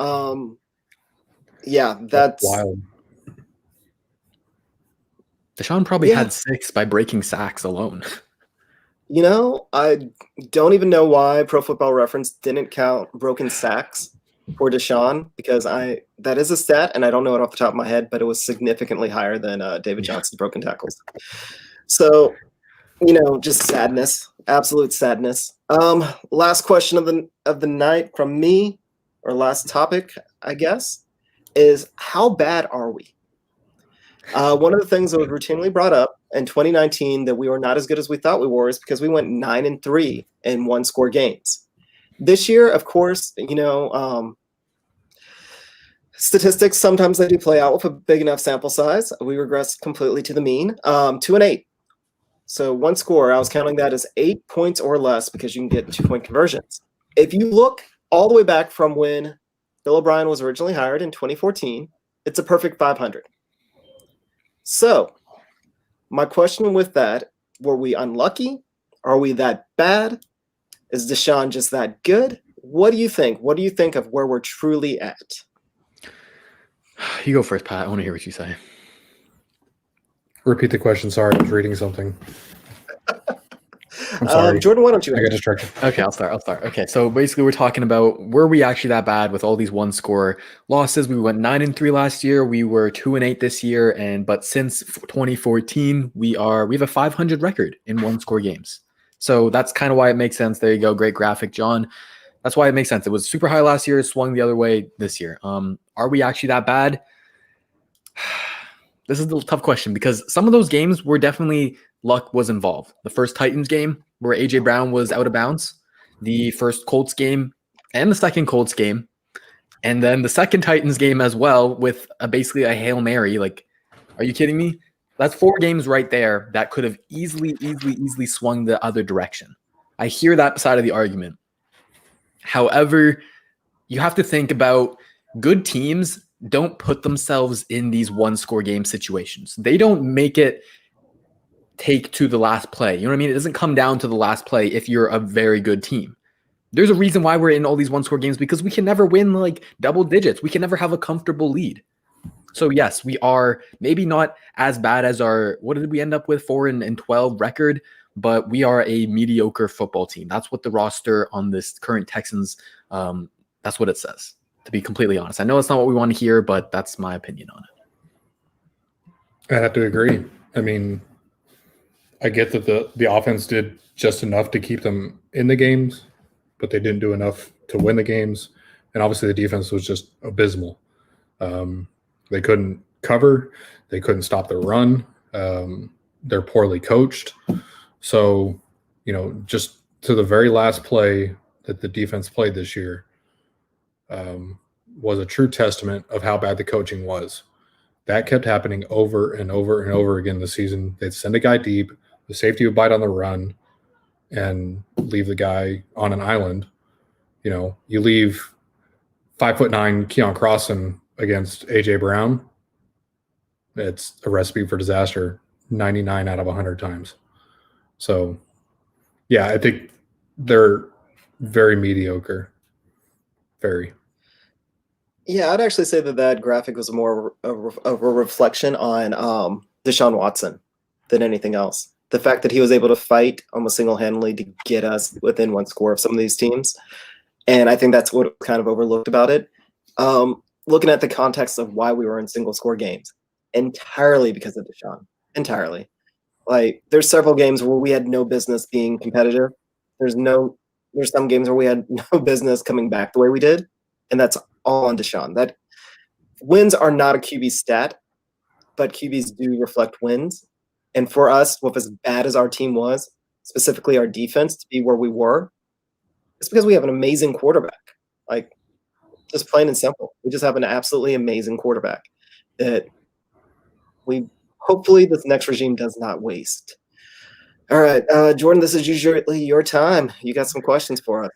Yeah, that's wild. Deshaun probably Yeah. had 6 by breaking sacks alone. You know, I don't even know why Pro Football Reference didn't count broken sacks for Deshaun, because that is a stat, and I don't know it off the top of my head, but it was significantly higher than David Johnson's broken tackles. So, just sadness, absolute sadness. Last question of the night from me, or last topic, I guess, is how bad are we? One of the things that was routinely brought up in 2019 that we were not as good as we thought we were is because we went 9-3 in 1-score games. This year, of course, statistics, sometimes they do play out with a big enough sample size. We regressed completely to the mean, 2-8. So 1 score, I was counting that as 8 points or less because you can get 2-point conversions. If you look all the way back from when Bill O'Brien was originally hired in 2014, it's a perfect 500. So my question with that, were we unlucky? Are we that bad? Is Deshaun just that good? What do you think? What do you think of where we're truly at? You go first, Pat. I want to hear what you say. Repeat the question. Sorry, I was reading something. I'm sorry. Jordan, why don't you? I got distracted. Okay, I'll start. Okay, so basically we're talking about, were we actually that bad with all these 1-score losses? We went 9-3 last year. We were 2-8 this year, but since 2014, we have a 500 record in 1-score games. So that's kind of why it makes sense. There you go, great graphic, John. That's why it makes sense. It was super high last year, swung the other way this year. Are we actually that bad? This is a tough question, because some of those games were definitely luck was involved. The first Titans game where AJ Brown was out of bounds, the first Colts game, and the second Colts game, and then the second Titans game as well with basically a Hail Mary. Like, are you kidding me? That's 4 games right there that could have easily swung the other direction. I hear that side of the argument. However, you have to think about good teams don't put themselves in these 1-score game situations. They don't make it take to the last play. You know what I mean? It doesn't come down to the last play if you're a very good team. There's a reason why we're in all these 1-score games, because we can never win like double digits. We can never have a comfortable lead. So yes, we are maybe not as bad as what did we end up with, 4-12 record, but we are a mediocre football team. That's what the roster on this current Texans, that's what it says, to be completely honest. I know it's not what we want to hear, but that's my opinion on it. I have to agree. I mean, I get that the offense did just enough to keep them in the games, but they didn't do enough to win the games. And obviously the defense was just abysmal. They couldn't cover. They couldn't stop the run. They're poorly coached. So, just to the very last play that the defense played this year was a true testament of how bad the coaching was. That kept happening over and over and over again this season. They'd send a guy deep. The safety would bite on the run and leave the guy on an island. You leave 5'9" Keon Crossan against AJ Brown. it's a recipe for disaster 99 out of 100 times. So, yeah, I think they're very mediocre. Very. Yeah, I'd actually say that graphic was more of a reflection on Deshaun Watson than anything else. The fact that he was able to fight almost single-handedly to get us within one score of some of these teams. And I think that's what kind of overlooked about it. Looking at the context of why we were in single-score games, entirely because of Deshaun. Entirely. Like, there's several games where we had no business being competitive. There's some games where we had no business coming back the way we did, and that's all on Deshaun. That wins are not a QB stat, but QBs do reflect wins. And for us, with as bad as our team was, specifically our defense, to be where we were, it's because we have an amazing quarterback. Like, just plain and simple. We just have an absolutely amazing quarterback that we hopefully this next regime does not waste. All right, Jordan, this is usually your time. You got some questions for us.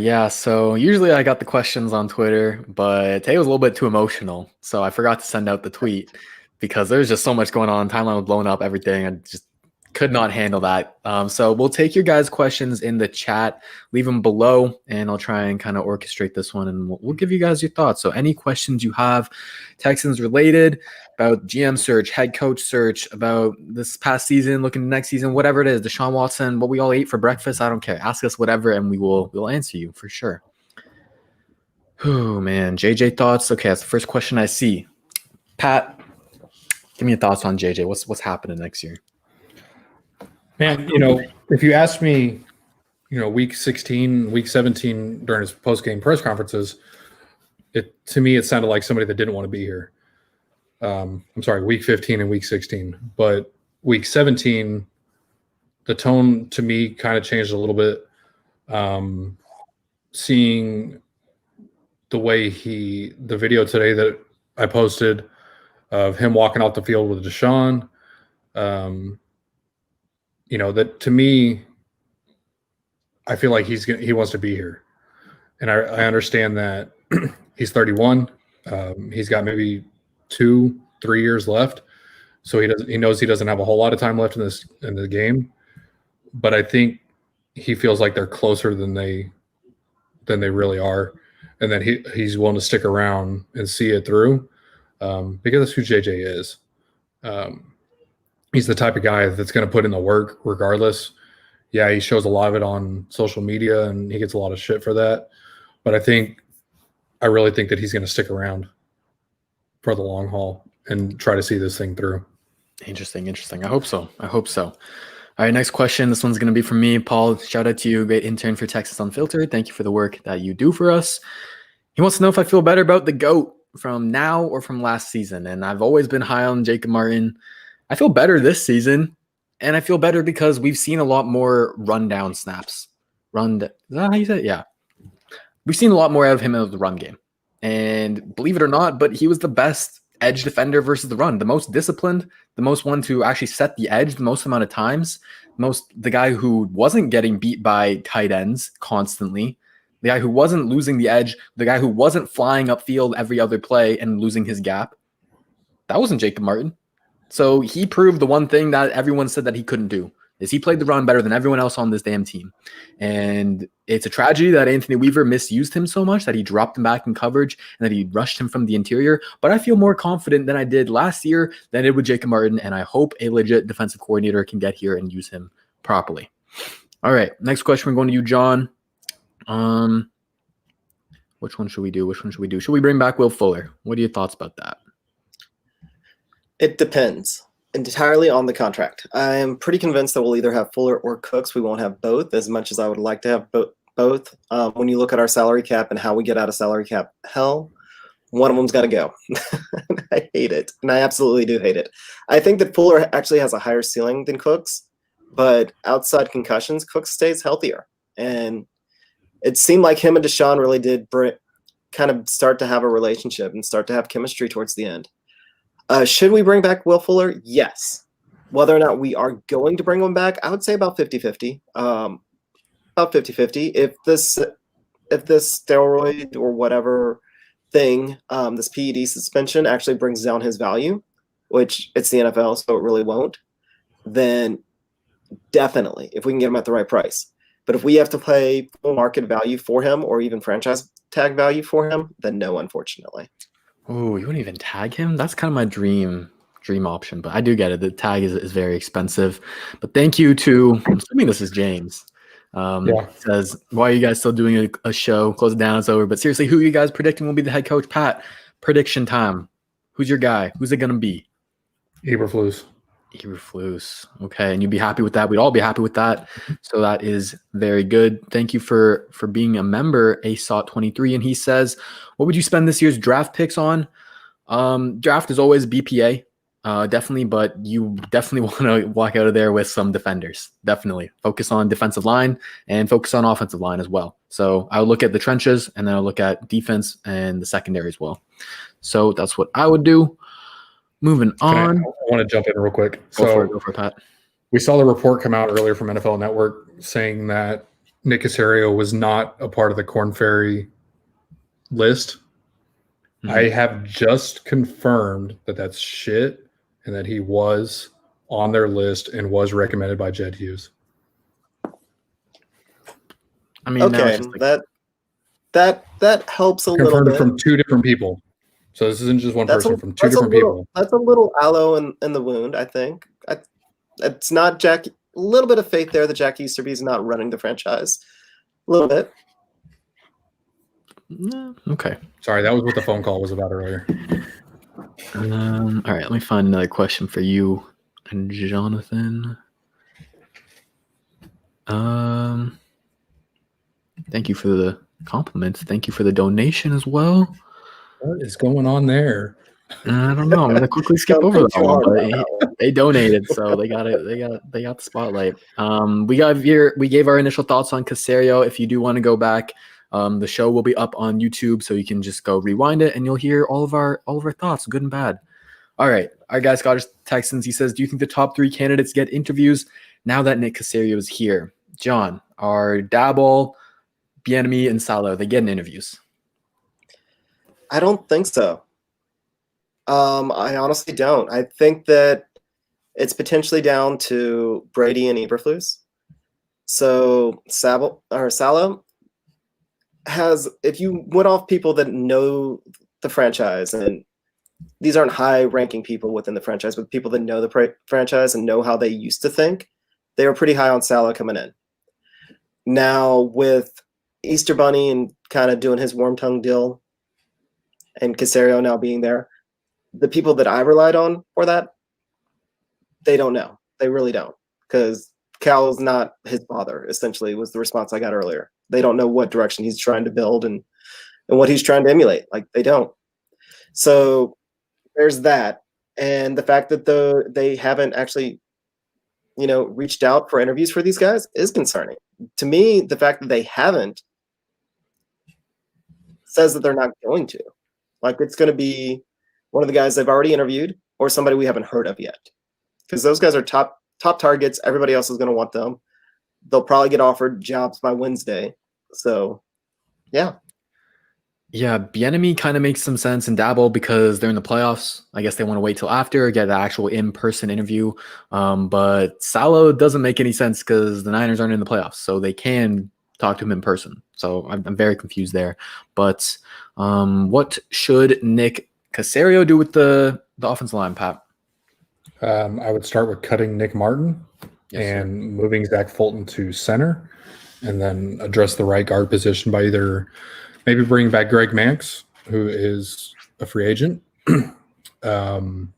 Yeah, so usually I got the questions on Twitter, but today was a little bit too emotional. So I forgot to send out the tweet because there's just so much going on. Timeline was blowing up, everything. I just could not handle that. So we'll take your guys' questions in the chat, leave them below, and I'll try and kind of orchestrate this one, and we'll give you guys your thoughts. So any questions you have, Texans related, about GM search, head coach search, about this past season, looking to next season, whatever it is, Deshaun Watson, what we all ate for breakfast, I don't care. Ask us whatever, and we'll answer you for sure. Oh man, JJ thoughts. Okay, that's the first question I see. Pat, give me your thoughts on JJ. What's happening next year? Man, if you asked me, week 16, week 17 during his post-game press conferences, to me it sounded like somebody that didn't want to be here. I'm sorry, week 15 and week 16. But week 17, the tone to me kind of changed a little bit. Seeing the way the video today that I posted of him walking off the field with Deshaun, that to me, I feel like he wants to be here. And I understand that he's 31. He's got maybe 2-3 years left. So he knows he doesn't have a whole lot of time left in the game. But I think he feels like they're closer than they really are. And that he's willing to stick around and see it through. Because that's who JJ is. He's the type of guy that's going to put in the work regardless. Yeah, he shows a lot of it on social media, and he gets a lot of shit for that. But I really think that he's going to stick around for the long haul and try to see this thing through. Interesting. I hope so. All right, next question. This one's going to be from me. Paul, shout out to you. Great intern for Texas Unfiltered. Thank you for the work that you do for us. He wants to know if I feel better about the GOAT from now or from last season. And I've always been high on Jacob Martin. I feel better this season, and I feel better because we've seen a lot more rundown snaps. Is that how you say it? Yeah. We've seen a lot more out of him in the run game. And believe it or not, but he was the best edge defender versus the run, the most disciplined, the most one to actually set the edge the most amount of times, the guy who wasn't getting beat by tight ends constantly, the guy who wasn't losing the edge, the guy who wasn't flying upfield every other play and losing his gap. That wasn't Jacob Martin. So he proved the one thing that everyone said that he couldn't do, is he played the run better than everyone else on this damn team. And it's a tragedy that Anthony Weaver misused him so much that he dropped him back in coverage and that he rushed him from the interior. But I feel more confident than I did last year than I did with Jacob Martin, and I hope a legit defensive coordinator can get here and use him properly. All right, next question we're going to you, John. Which one should we do? Should we bring back Will Fuller? What are your thoughts about that? It depends entirely on the contract. I am pretty convinced that we'll either have Fuller or Cooks. We won't have both, as much as I would like to have both. When you look at our salary cap and how we get out of salary cap hell, one of them's got to go. I hate it, and I absolutely do hate it. I think that Fuller actually has a higher ceiling than Cooks, but outside concussions, Cooks stays healthier. And it seemed like him and Deshaun really did kind of start to have a relationship and start to have chemistry towards the end. Should we bring back Will Fuller? Yes. Whether or not we are going to bring him back, I would say about 50-50. About 50-50. If this steroid or whatever thing, this PED suspension actually brings down his value, which it's the NFL, so it really won't, then definitely, if we can get him at the right price. But if we have to pay full market value for him or even franchise tag value for him, then no, unfortunately. Oh, you wouldn't even tag him? That's kind of my dream option, but I do get it. The tag is very expensive. But thank you to, I'm assuming this is James. Says, why are you guys still doing a show? Close it down, it's over. But seriously, who are you guys predicting will be the head coach? Pat, prediction time. Who's your guy? Who's it going to be? Eberflus. Eberflus. Okay, and you'd be happy with that. We'd all be happy with that. So that is very good. Thank you for being a member, ASOT23. And he says, what would you spend this year's draft picks on? Draft is always BPA. Definitely, but you definitely want to walk out of there with some defenders. Definitely focus on defensive line and focus on offensive line as well. So I would look at the trenches and then I'll look at defense and the secondary as well. So that's what I would do. Moving on. I want to jump in real quick. Go for it, Pat. We saw the report come out earlier from NFL Network saying that Nick Caserio was not a part of the Korn Ferry list. Mm-hmm. I have just confirmed that that's shit and that he was on their list and was recommended by Jed Hughes. I mean, okay, that helps a little bit. Confirmed from two different people. So this isn't just one person, from two different people. That's a little aloe in the wound, I think. It's not Jack. A little bit of faith there that Jack Easterby's not running the franchise. A little bit. Okay. Sorry, that was what the phone call was about earlier. All right, let me find another question for you and Jonathan. Thank you for the compliments. Thank you for the donation as well. What is going on there? I don't know. I'm gonna quickly skip over that one, but they donated, so they got it. They got the spotlight. We gave our initial thoughts on Caserio. If you do want to go back, the show will be up on YouTube, so you can just go rewind it, and you'll hear all of our thoughts, good and bad. All right, our guy Scottish Texans. He says, "Do you think the top 3 candidates get interviews now that Nick Caserio is here?" John, are Daboll, Bieniemy, and Salah they getting interviews? I don't think so. I honestly don't. I think that it's potentially down to Brady and Eberflus. So Salah has, if you went off people that know the franchise, and these aren't high-ranking people within the franchise, but people that know the franchise and know how they used to think, they were pretty high on Salah coming in. Now with Easter Bunny and kind of doing his warm tongue deal, and Caserio now being there, the people that I relied on for that, they don't know. They really don't, because Cal's not his father, essentially, was the response I got earlier. They don't know what direction he's trying to build and what he's trying to emulate. Like, they don't. So there's that. And the fact that they haven't actually, reached out for interviews for these guys is concerning. To me, the fact that they haven't says that they're not going to. Like, it's going to be one of the guys they've already interviewed or somebody we haven't heard of yet. Because those guys are top targets. Everybody else is going to want them. They'll probably get offered jobs by Wednesday. So, yeah. Yeah, Bieniemy kind of makes some sense, and Daboll because they're in the playoffs. I guess they want to wait till after, get the actual in-person interview. But Salah doesn't make any sense because the Niners aren't in the playoffs, so they can talk to him in person. So I'm very confused there. But what should Nick Caserio do with the offensive line, Pat? I would start with cutting Nick Martin and moving Zach Fulton to center, and then address the right guard position by either maybe bringing back Greg Manx, who is a free agent. You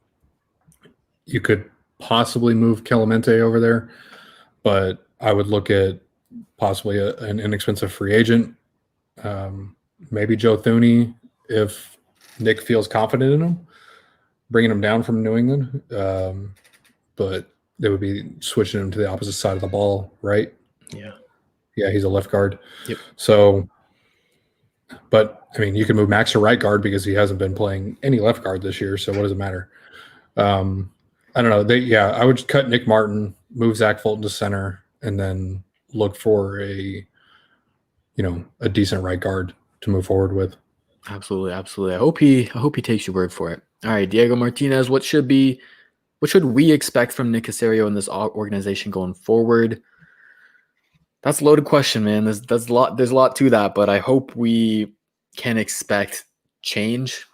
could possibly move Clemente over there, but I would look at possibly an inexpensive free agent. Maybe Joe Thuney, if Nick feels confident in him, bringing him down from New England. But they would be switching him to the opposite side of the ball, right? Yeah, he's a left guard. Yep. So, but I mean, you can move Max to right guard because he hasn't been playing any left guard this year. So what does it matter? I don't know. I would cut Nick Martin, move Zach Fulton to center, and then look for a decent right guard to move forward with. Absolutely, absolutely. I hope he takes your word for it. All right, Diego Martinez, what should we expect from Nick Caserio in this organization going forward? That's a loaded question, man. There's a lot to that, but I hope we can expect change.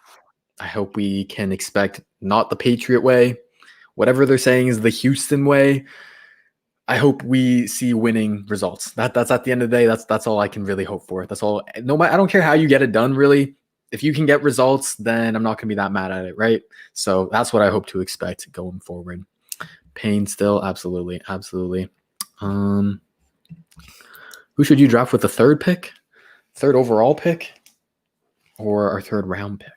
I hope we can expect not the Patriot way. Whatever they're saying is the Houston way. I hope we see winning results. That's at the end of the day. That's all I can really hope for. That's all. No matter, I don't care how you get it done. Really, if you can get results, then I'm not going to be that mad at it, right? So that's what I hope to expect going forward. Payne still, absolutely. Who should you draft with the third pick, third overall pick, or our third round pick?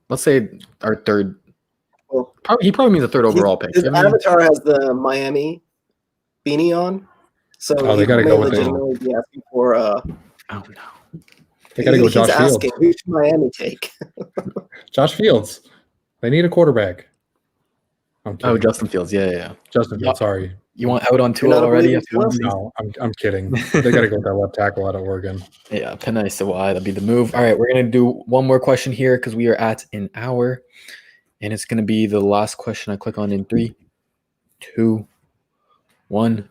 Let's say our third. Well, he probably means a third overall pick. His avatar has the Miami beanie on, so they got to go with legitimately be asking for. Oh no, they got to go Josh Fields. Asking, who should Miami take? Josh Fields. They need a quarterback. Oh, Justin Fields. Yeah. Justin Fields. Sorry. You want out on Tua already? No, I'm kidding. They got to go with that left tackle out of Oregon. Yeah, Penei Sewai, that'd be the move. All right, we're going to do one more question here because we are at an hour. And it's going to be the last question I click on in 3, 2, 1.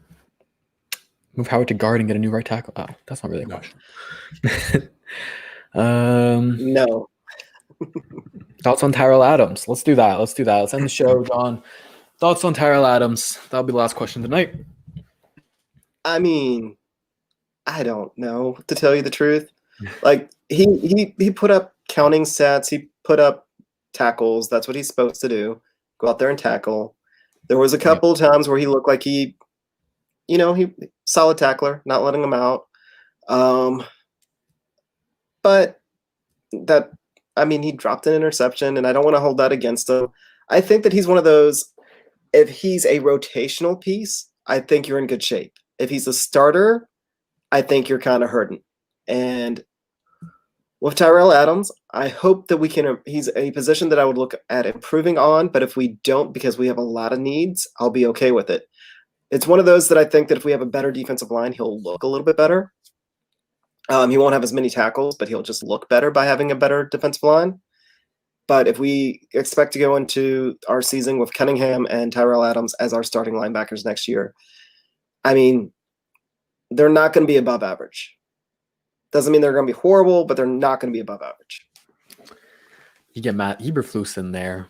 Move Howard to guard and get a new right tackle. Oh, that's not really a question. No. Thoughts on Tyrell Adams? Let's do that. Let's end the show, John. Thoughts on Tyrell Adams? That'll be the last question tonight. I mean, I don't know, to tell you the truth. Like he put up counting stats. He put up tackles. That's what he's supposed to do. Go out there and tackle. There was a couple of times where he looked like he solid tackler, not letting him out. But he dropped an interception, and I don't want to hold that against him. I think that he's one of those, if he's a rotational piece, I think you're in good shape. If he's a starter, I think you're kind of hurting. And with Tyrell Adams, I hope that he's a position that I would look at improving on, but if we don't, because we have a lot of needs, I'll be okay with it. It's one of those that I think that if we have a better defensive line, he'll look a little bit better. He won't have as many tackles, but he'll just look better by having a better defensive line. But if we expect to go into our season with Cunningham and Tyrell Adams as our starting linebackers next year, they're not going to be above average. Doesn't mean they're going to be horrible, but they're not going to be above average. You get Matt Eberflus in there.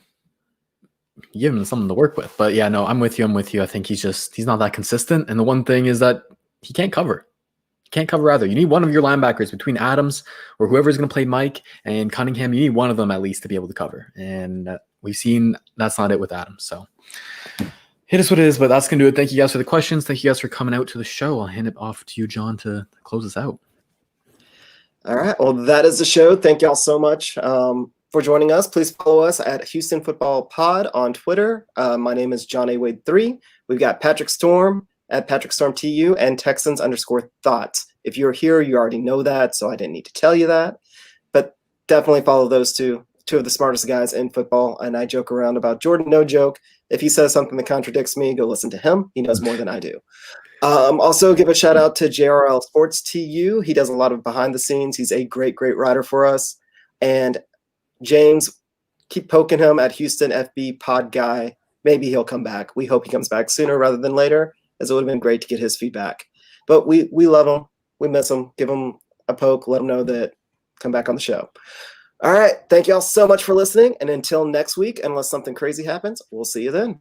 You give him something to work with. But yeah, no, I'm with you. I think he's not that consistent. And the one thing is that he can't cover. He can't cover either. You need one of your linebackers between Adams or whoever's going to play Mike and Cunningham. You need one of them at least to be able to cover. And we've seen that's not it with Adams. So it is what it is, but that's going to do it. Thank you guys for the questions. Thank you guys for coming out to the show. I'll hand it off to you, John, to close us out. All right. Well, that is the show. Thank y'all so much for joining us. Please follow us at Houston Football Pod on Twitter. My name is John A. Wade 3. We've got Patrick Storm at Patrick Storm TU and Texans_thoughts. If you're here, you already know that, so I didn't need to tell you that. But definitely follow those two of the smartest guys in football. And I joke around about Jordan No Joke. If he says something that contradicts me, go listen to him. He knows more than I do. Also give a shout out to JRL Sports TU. He does a lot of behind the scenes. He's a great writer for us. And James, keep poking him at Houston FB Pod Guy. Maybe he'll come back. We hope he comes back sooner rather than later, as it would have been great to get his feedback. But we love him. We miss him. Give him a poke. Let him know that come back on the show. All right. Thank you all so much for listening. And until next week, unless something crazy happens, we'll see you then.